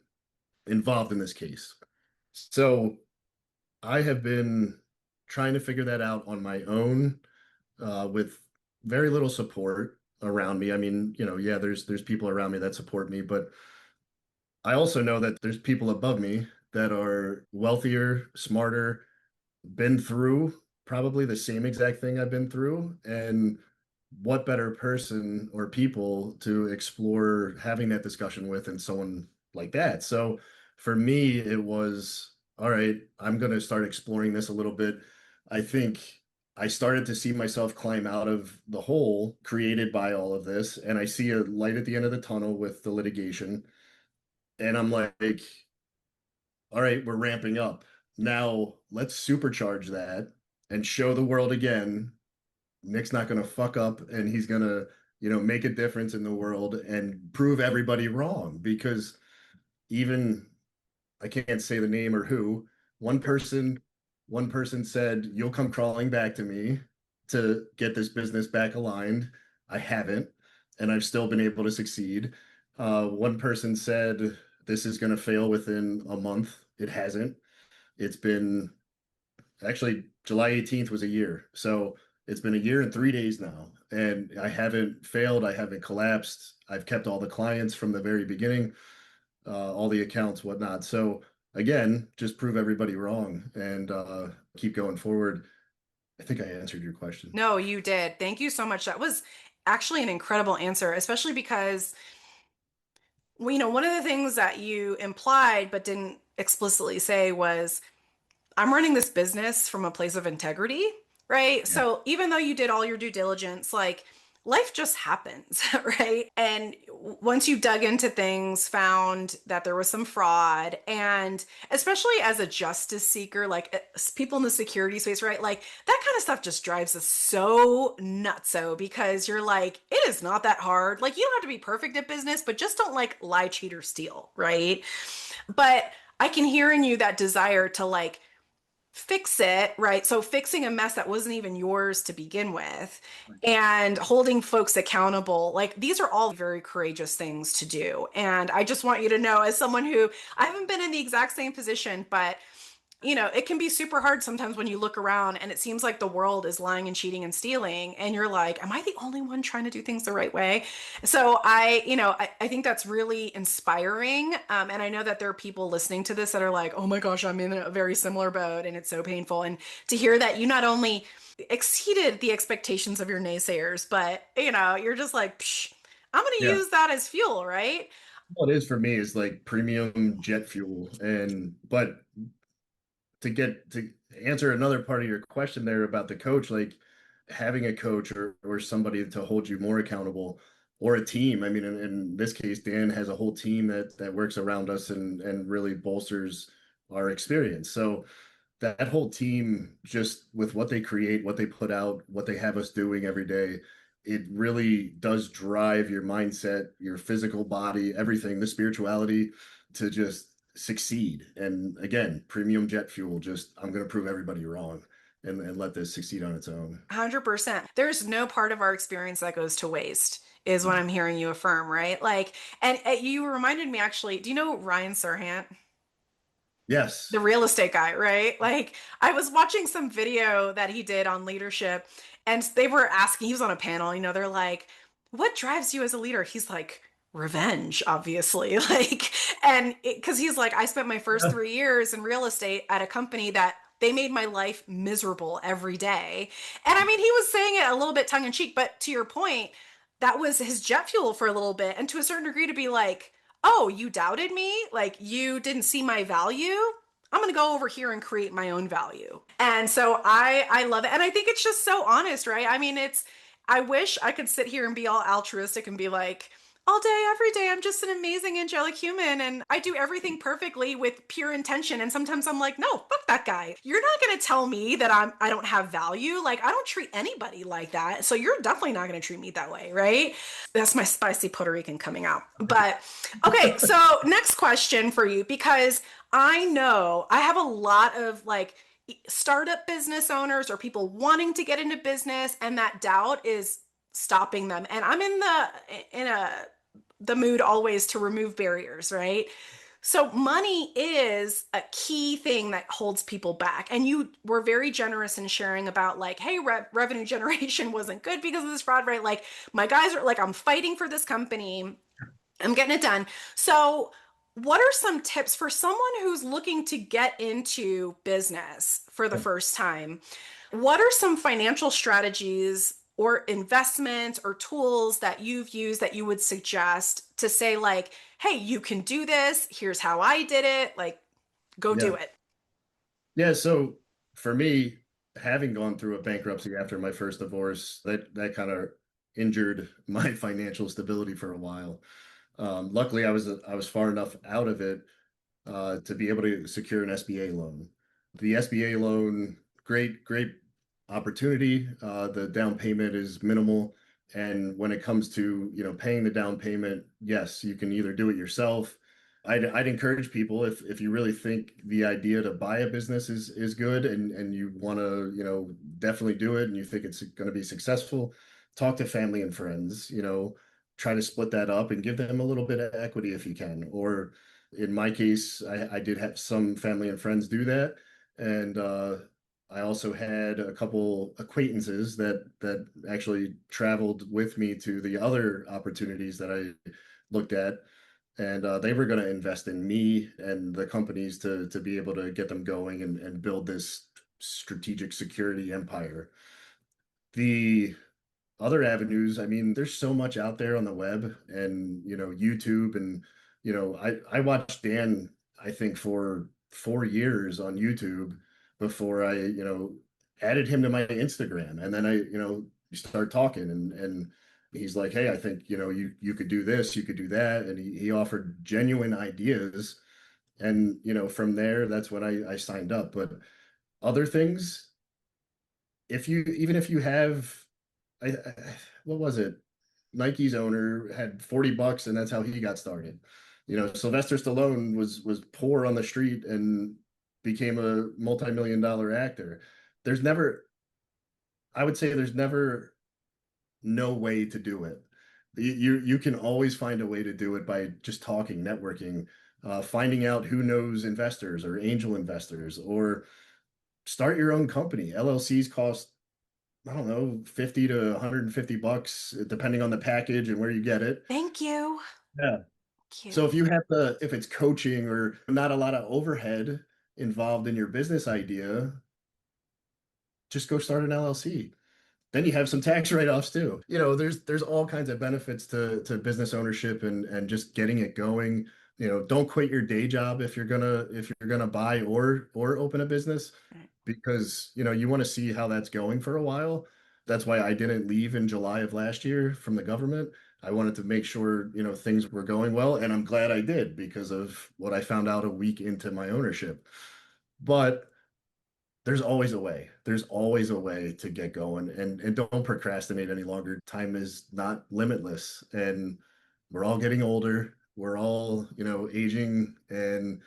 involved in this case. So I have been trying to figure that out on my own with very little support around me. I mean, yeah, there's people around me that support me, but I also know that there's people above me that are wealthier, smarter, been through probably the same exact thing I've been through. And what better person or people to explore having that discussion with than someone like that? So for me, it was, all right, I'm going to start exploring this a little bit. I think I started to see myself climb out of the hole created by all of this. And I see a light at the end of the tunnel with the litigation. And I'm like, all right, we're ramping up. Now let's supercharge that and show the world again. Nick's not going to fuck up and he's going to, make a difference in the world and prove everybody wrong because even I can't say the name or who, one person one person said, "You'll come crawling back to me to get this business back aligned." I haven't, and I've still been able to succeed. One person said, "This is going to fail within a month." It hasn't. It's been actually July 18th was a year. So it's been a year and 3 days now. And I haven't failed. I haven't collapsed. I've kept all the clients from the very beginning, all the accounts, whatnot. So again, just prove everybody wrong and keep going forward. I think I answered your question. No, you did. Thank you so much. That was actually an incredible answer, especially because, well, one of the things that you implied but didn't explicitly say was I'm running this business from a place of integrity, right? Yeah. So even though you did all your due diligence, like life just happens, right? And once you dug into things, found that there was some fraud, and especially as a justice seeker, like people in the security space, right? Like that kind of stuff just drives us so nutso because you're like, it is not that hard. Like you don't have to be perfect at business, but just don't like lie, cheat, or steal, right? But I can hear in you that desire to like fix it, right? So fixing a mess that wasn't even yours to begin with and holding folks accountable. Like these are all very courageous things to do. And I just want you to know as someone who I haven't been in the exact same position, but it can be super hard sometimes when you look around and it seems like the world is lying and cheating and stealing. And you're like, am I the only one trying to do things the right way? So I think that's really inspiring. And I know that there are people listening to this that are like, oh my gosh, I'm in a very similar boat and it's so painful. And to hear that you not only exceeded the expectations of your naysayers, but you're just like, Psh, I'm going to Yeah. use that as fuel, right? What it is for me is like premium jet fuel. But to answer another part of your question there about the coach, like having a coach or somebody to hold you more accountable or a team. I mean, in this case, Dan has a whole team that works around us and really bolsters our experience. So that whole team, just with what they create, what they put out, what they have us doing every day, it really does drive your mindset, your physical body, everything, the spirituality to just succeed. And again, premium jet fuel, just I'm going to prove everybody wrong. and let this succeed on its own. 100%. There's no part of our experience that goes to waste, is what I'm hearing you affirm, right? Like, and you reminded me actually, do you know Ryan Serhant? The Yes. real estate guy, right? Like I was watching some video that he did on leadership and they were asking, he was on a panel, they're like, what drives you as a leader? He's like, revenge, obviously. Like, and because he's like, I spent my first Yeah. 3 years in real estate at a company that they made my life miserable every day. And I mean, he was saying it a little bit tongue in cheek, but to your point, that was his jet fuel for a little bit. And to a certain degree, to be like, oh, you doubted me? Like, you didn't see my value? I'm going to go over here and create my own value. And so I love it. And I think it's just so honest, right? I mean, I wish I could sit here and be all altruistic and be like, all day, every day, I'm just an amazing angelic human and I do everything perfectly with pure intention. And sometimes I'm like, no, fuck that guy. You're not going to tell me that I don't have value. Like, I don't treat anybody like that. So you're definitely not going to treat me that way, right? That's my spicy Puerto Rican coming out. But okay, so next question for you, because I know I have a lot of like startup business owners or people wanting to get into business, and that doubt is stopping them. And I'm in the mood always to remove barriers, right? So money is a key thing that holds people back. And you were very generous in sharing about like, hey, revenue generation wasn't good because of this fraud, right? Like my guys are like, I'm fighting for this company. I'm getting it done. So, what are some tips for someone who's looking to get into business for the first time? What are some financial strategies or investments or tools that you've used that you would suggest to say, like, hey, you can do this. Here's how I did it. Like, go do Yeah. it. Yeah. So for me, having gone through a bankruptcy after my first divorce, that kind of injured my financial stability for a while. Luckily, I was far enough out of it to be able to secure an SBA loan. The SBA loan, great opportunity. The down payment is minimal, and when it comes to paying the down payment, yes, you can either do it yourself. I'd encourage people if you really think the idea to buy a business is good and you want to definitely do it and you think it's going to be successful, talk to family and friends. Try to split that up and give them a little bit of equity if you can, or in my case, I did have some family and friends do that, and I also had a couple acquaintances that actually traveled with me to the other opportunities that I looked at, and they were going to invest in me and the companies to be able to get them going and build this strategic security empire. The other avenues, I mean, there's so much out there on the web and YouTube and I watched Dan, I think for 4 years on YouTube before I added him to my Instagram. And then we start talking and he's like, hey, I think you could do this, you could do that. And he offered genuine ideas. And from there, that's when I signed up. But other things, if you have what was it? Nike's owner had $40 and that's how he got started. Sylvester Stallone was poor on the street and became a multi-million dollar actor. There's never, I would say there's never no way to do it. You can always find a way to do it by just talking, networking, finding out who knows investors or angel investors, or start your own company. LLCs cost I don't know, 50 to 150 bucks, depending on the package and where you get it. Thank you. Yeah. Thank So you. if it's coaching or not a lot of overhead involved in your business idea, just go start an LLC. Then you have some tax write-offs too. There's all kinds of benefits to business ownership and just getting it going. Don't quit your day job if you're gonna buy or open a business because you want to see how that's going for a while. That's why I didn't leave in July of last year from the government. I wanted to make sure things were going well, and I'm glad I did because of what I found out a week into my ownership. But there's always a way. There's always a way to get going and don't procrastinate any longer. Time is not limitless and we're all getting older. We're all, aging and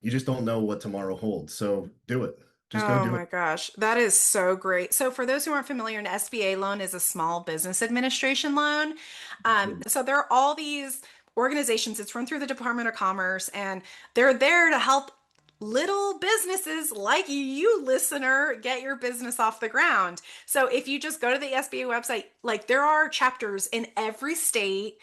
you just don't know what tomorrow holds. So do it. Just go Oh do my it. gosh, that is so great. So, for those who aren't familiar, an SBA loan is a small business administration loan. So, there are all these organizations, it's run through the Department of Commerce, and they're there to help little businesses like you, listener, get your business off the ground. So, if you just go to the SBA website, like there are chapters in every state.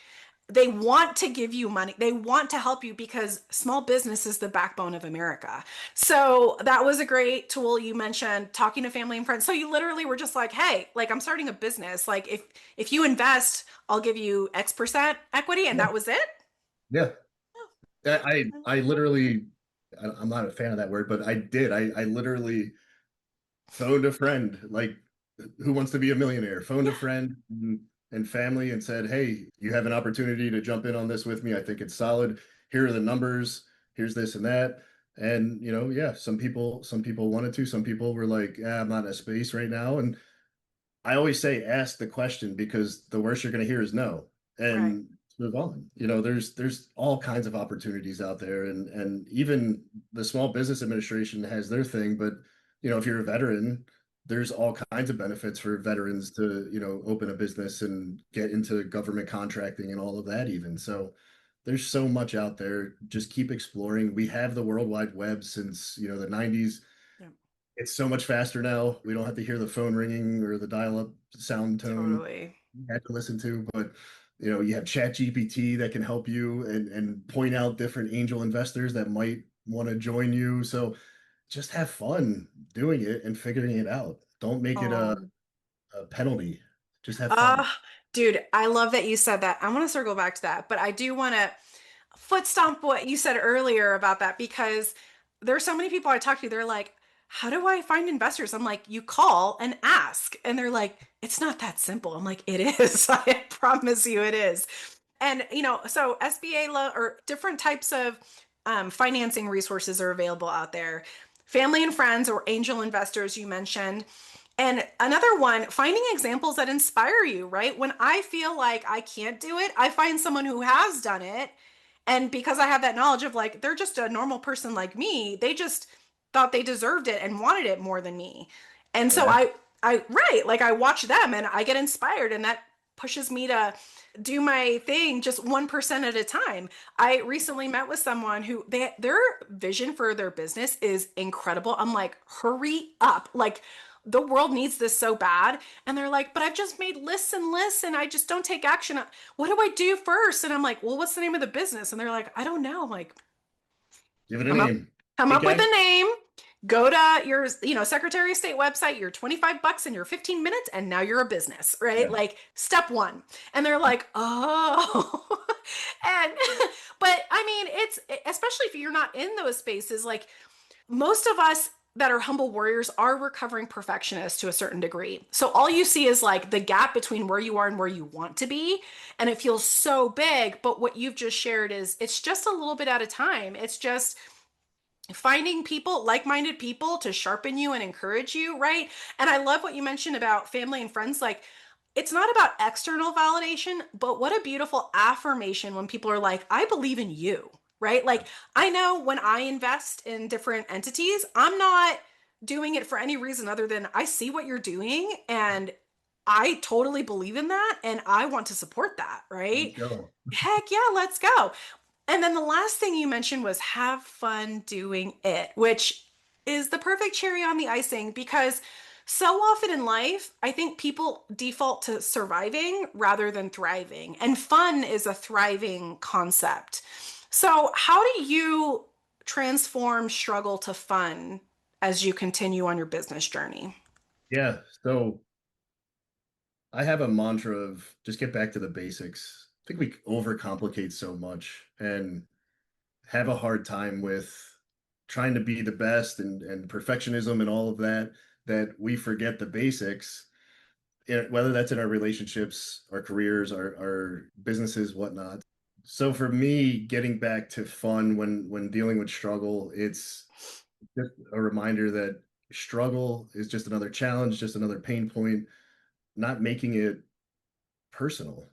They want to give you money. They want to help you because small business is the backbone of America. So that was a great tool you mentioned, talking to family and friends. So you literally were just like, "Hey, like I'm starting a business. Like if you invest, I'll give you X% equity," and Yeah. that was it. Yeah. Oh, I literally, I'm not a fan of that word, but I did. I literally phoned a friend, like who wants to be a millionaire, phoned a yeah, friend and family and said, hey, you have an opportunity to jump in on this with me. I think it's solid. Here are the numbers. Here's this and that. And yeah, some people wanted to, some people were like, I'm not in a space right now. And I always say ask the question because the worst you're going to hear is no, right. and move on. There's all kinds of opportunities out there, and even the Small Business Administration has their thing. But if you're a veteran, there's all kinds of benefits for veterans to open a business and get into government contracting and all of that even. So there's so much out there. Just keep exploring. We have the World Wide Web since the 90s. Yeah, It's so much faster now. We don't have to hear the phone ringing or the dial-up sound tone totally. you had to listen to, but you have Chat GPT that can help you and point out different angel investors that might want to join you. So just have fun doing it and figuring it out. Don't make it Oh. a penalty. Just have fun. Uh, dude, I love that you said that. I want to circle back to that, but I do want to foot stomp what you said earlier about that because there's so many people I talk to, they're like, how do I find investors? I'm like, you call and ask. And they're like, it's not that simple. I'm like, it is. I promise you it is. And, so SBA loan or different types of financing resources are available out there. Family and friends or angel investors, you mentioned. And another one, finding examples that inspire you, right? When I feel like I can't do it, I find someone who has done it. And because I have that knowledge of like, they're just a normal person like me, they just thought they deserved it and wanted it more than me. And so Correct. right, like I watch them and I get inspired and that pushes me to do my thing just 1% at a time. I recently met with someone who their vision for their business is incredible. I'm like, hurry up. Like the world needs this so bad. And they're like, but I've just made lists and lists and I just don't take action. What do I do first? And I'm like, well, what's the name of the business? And they're like, I don't know. I'm like, Give it a come up, name. come Take up with action. a name, go to your, Secretary of State website, your 25 bucks and your 15 minutes, and now you're a business, right? Yeah. Like step one. And they're like, oh, and, but I mean, it's, especially if you're not in those spaces, like most of us that are humble warriors are recovering perfectionists to a certain degree. So all you see is like the gap between where you are and where you want to be. And it feels so big. But what you've just shared is it's just a little bit at a time. It's just finding people, like-minded people to sharpen you and encourage you, right? And I love what you mentioned about family and friends. Like, it's not about external validation, but what a beautiful affirmation when people are like, I believe in you, right? Like, I know when I invest in different entities, I'm not doing it for any reason other than I see what you're doing and I totally believe in that and I want to support that, Let's right? go. Heck yeah, let's go. And then the last thing you mentioned was have fun doing it, which is the perfect cherry on the icing because so often in life, I think people default to surviving rather than thriving. And fun is a thriving concept. So, how do you transform struggle to fun as you continue on your business journey? Yeah. So I have a mantra of just get back to the basics. I think we overcomplicate so much and have a hard time with trying to be the best and perfectionism and all of that, that we forget the basics, whether that's in our relationships, our careers, our businesses, whatnot. So for me, getting back to fun when dealing with struggle, it's just a reminder that struggle is just another challenge, just another pain point, not making it personal.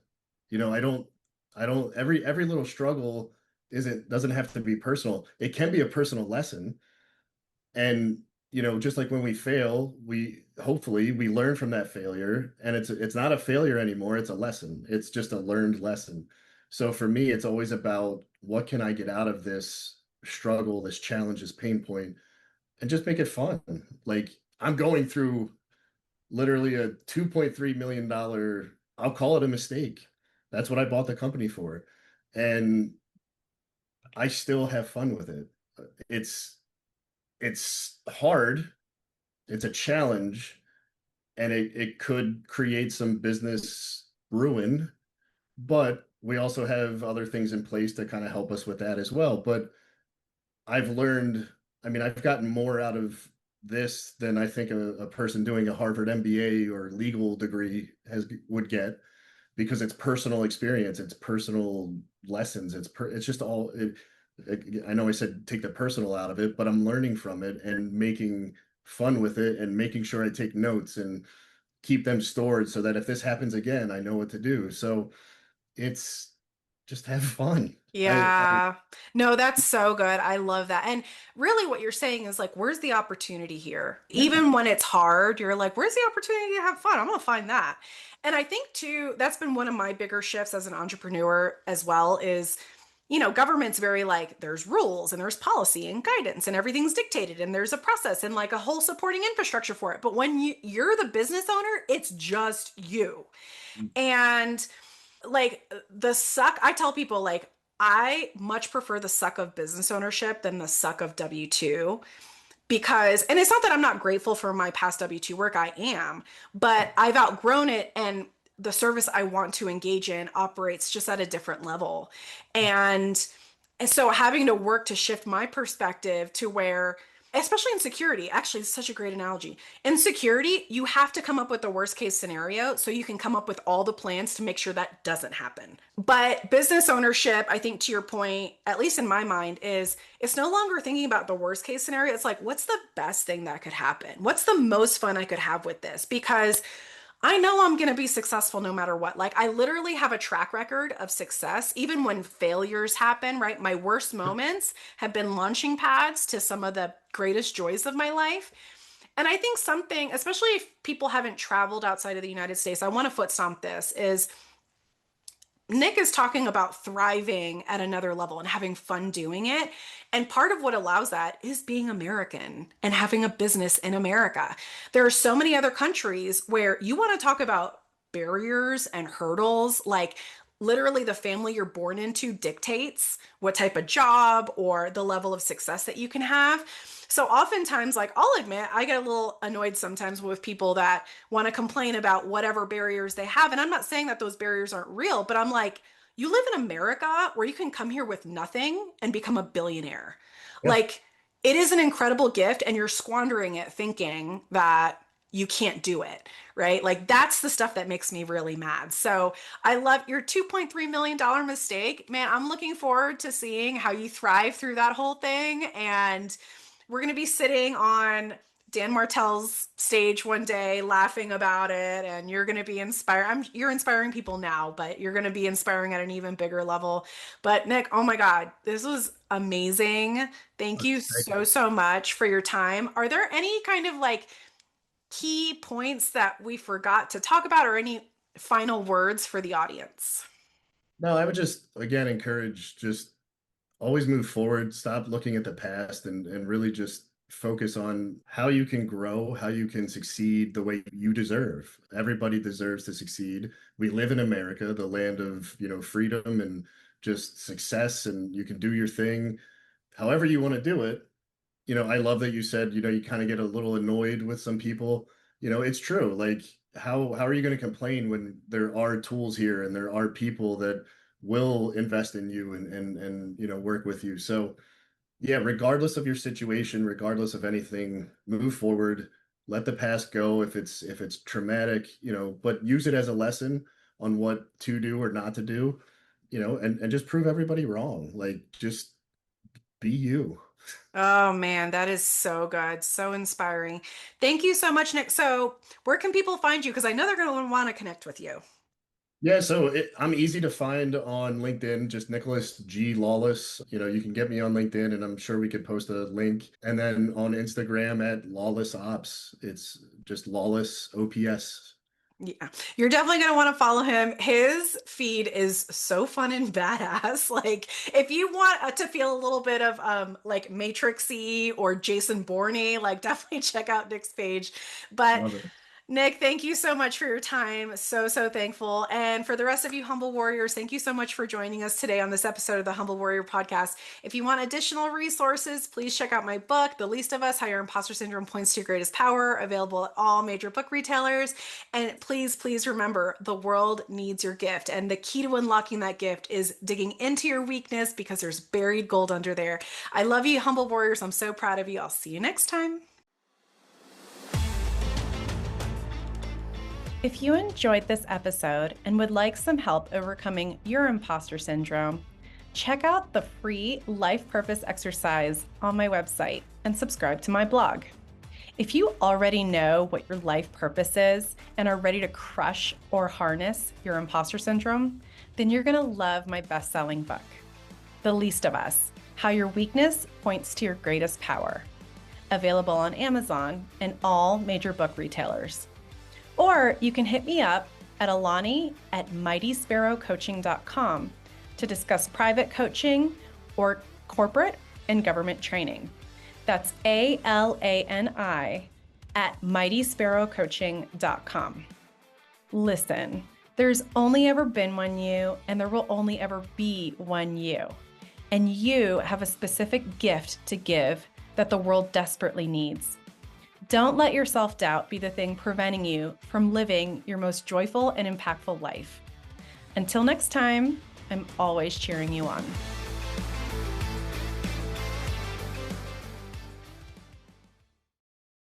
I don't every little struggle isn't doesn't have to be personal. It can be a personal lesson. And just like when we fail, we hopefully we learn from that failure, and it's not a failure anymore, it's a lesson. It's just a learned lesson. So for me, it's always about what can I get out of this struggle, this challenge, this pain point, and just make it fun. Like I'm going through literally a $2.3 million, I'll call it a mistake. That's what I bought the company for. And I still have fun with it. It's it's hard, it's a challenge, and it could create some business ruin, but we also have other things in place to kind of help us with that as well. But I've learned, I mean, I've gotten more out of this than I think a person doing a Harvard MBA or legal degree would get, because it's personal experience, it's personal lessons, it's just all I know I said take the personal out of it, but I'm learning from it and making fun with it and making sure I take notes and keep them stored so that if this happens again, I know what to do. So it's just have fun. I Yeah. No, that's so good. I love that. And really what you're saying is like, where's the opportunity here? Yeah. Even when it's hard, you're like, where's the opportunity to have fun? I'm gonna find that. And I think too, that's been one of my bigger shifts as an entrepreneur as well is, government's very like, there's rules and there's policy and guidance and everything's dictated and there's a process and like a whole supporting infrastructure for it. But when you're the business owner, it's just you. And like the suck, I tell people like I much prefer the suck of business ownership than the suck of W2 because, and it's not that I'm not grateful for my past W2 work, I am, but I've outgrown it and the service I want to engage in operates just at a different level. And and so having to work to shift my perspective to where, especially in security, actually, it's such a great analogy. In security, you have to come up with the worst case scenario so you can come up with all the plans to make sure that doesn't happen. But business ownership, I think to your point, at least in my mind, is it's no longer thinking about the worst case scenario. It's like, what's the best thing that could happen? What's the most fun I could have with this? Because I know I'm going to be successful no matter what. Like, I literally have a track record of success, even when failures happen, right? My worst moments have been launching pads to some of the greatest joys of my life. And I think something, especially if people haven't traveled outside of the United States, I want to foot stomp this is Nick is talking about thriving at another level and having fun doing it. And part of what allows that is being American and having a business in America. There are so many other countries where you want to talk about barriers and hurdles, like literally the family you're born into dictates what type of job or the level of success that you can have. So oftentimes, like I'll admit, I get a little annoyed sometimes with people that want to complain about whatever barriers they have. And I'm not saying that those barriers aren't real, but I'm like, you live in America where you can come here with nothing and become a billionaire. Yeah. Like, it is an incredible gift, and you're squandering it thinking that you can't do it, right? Like, that's the stuff that makes me really mad. So, I love your $2.3 million mistake. Man, I'm looking forward to seeing how you thrive through that whole thing. And we're going to be sitting on Dan Martell's stage one day laughing about it, and you're going to be inspired. You're inspiring people now, but you're going to be inspiring at an even bigger level. But Nick, oh my God, this was amazing. Thank you Thank so, you. so much for your time. Are there any kind of like key points that we forgot to talk about or any final words for the audience? No, I would just again encourage just always move forward, stop looking at the past, and really just focus on how you can grow, how you can succeed the way you deserve. Everybody deserves to succeed. We live in America, the land of, freedom and just success, and you can do your thing however you want to do it. I love that you said, you kind of get a little annoyed with some people. It's true. Like, how are you going to complain when there are tools here and there are people that will invest in you and work with you? So yeah, regardless of your situation, regardless of anything, move forward, let the past go if it's traumatic, but use it as a lesson on what to do or not to do, and just prove everybody wrong. Like, just be you. Oh man, that is so good. So inspiring. Thank you so much, Nick. So, where can people find you? Because I know they're going to want to connect with you. Yeah, so I'm easy to find on LinkedIn, just Nicholas G. Lawless. You can get me on LinkedIn and I'm sure we could post a link. And then on Instagram at Lawless Ops, it's just Lawless OPS. Yeah, you're definitely going to want to follow him. His feed is so fun and badass. Like, if you want to feel a little bit of like Matrixy or Jason Bourne, like definitely check out Nick's page. But Love it. Nick, thank you so much for your time. So thankful. And for the rest of you Humble Warriors, thank you so much for joining us today on this episode of the Humble Warrior podcast. If you want additional resources, please check out my book, The Least of Us: How Your Imposter Syndrome Points to Your Greatest Power, available at all major book retailers. And please remember, the world needs your gift. And the key to unlocking that gift is digging into your weakness, because there's buried gold under there. I love you, Humble Warriors. I'm so proud of you. I'll see you next time. If you enjoyed this episode and would like some help overcoming your imposter syndrome, check out the free life purpose exercise on my website and subscribe to my blog. If you already know what your life purpose is and are ready to crush or harness your imposter syndrome, then you're going to love my best-selling book, The Least of Us: How Your Weakness Points to Your Greatest Power, available on Amazon and all major book retailers. Or you can hit me up at Alani at mightysparrowcoaching.com to discuss private coaching or corporate and government training. That's ALANI at mightysparrowcoaching.com. Listen, there's only ever been one you, and there will only ever be one you. And you have a specific gift to give that the world desperately needs. Don't let your self-doubt be the thing preventing you from living your most joyful and impactful life. Until next time, I'm always cheering you on.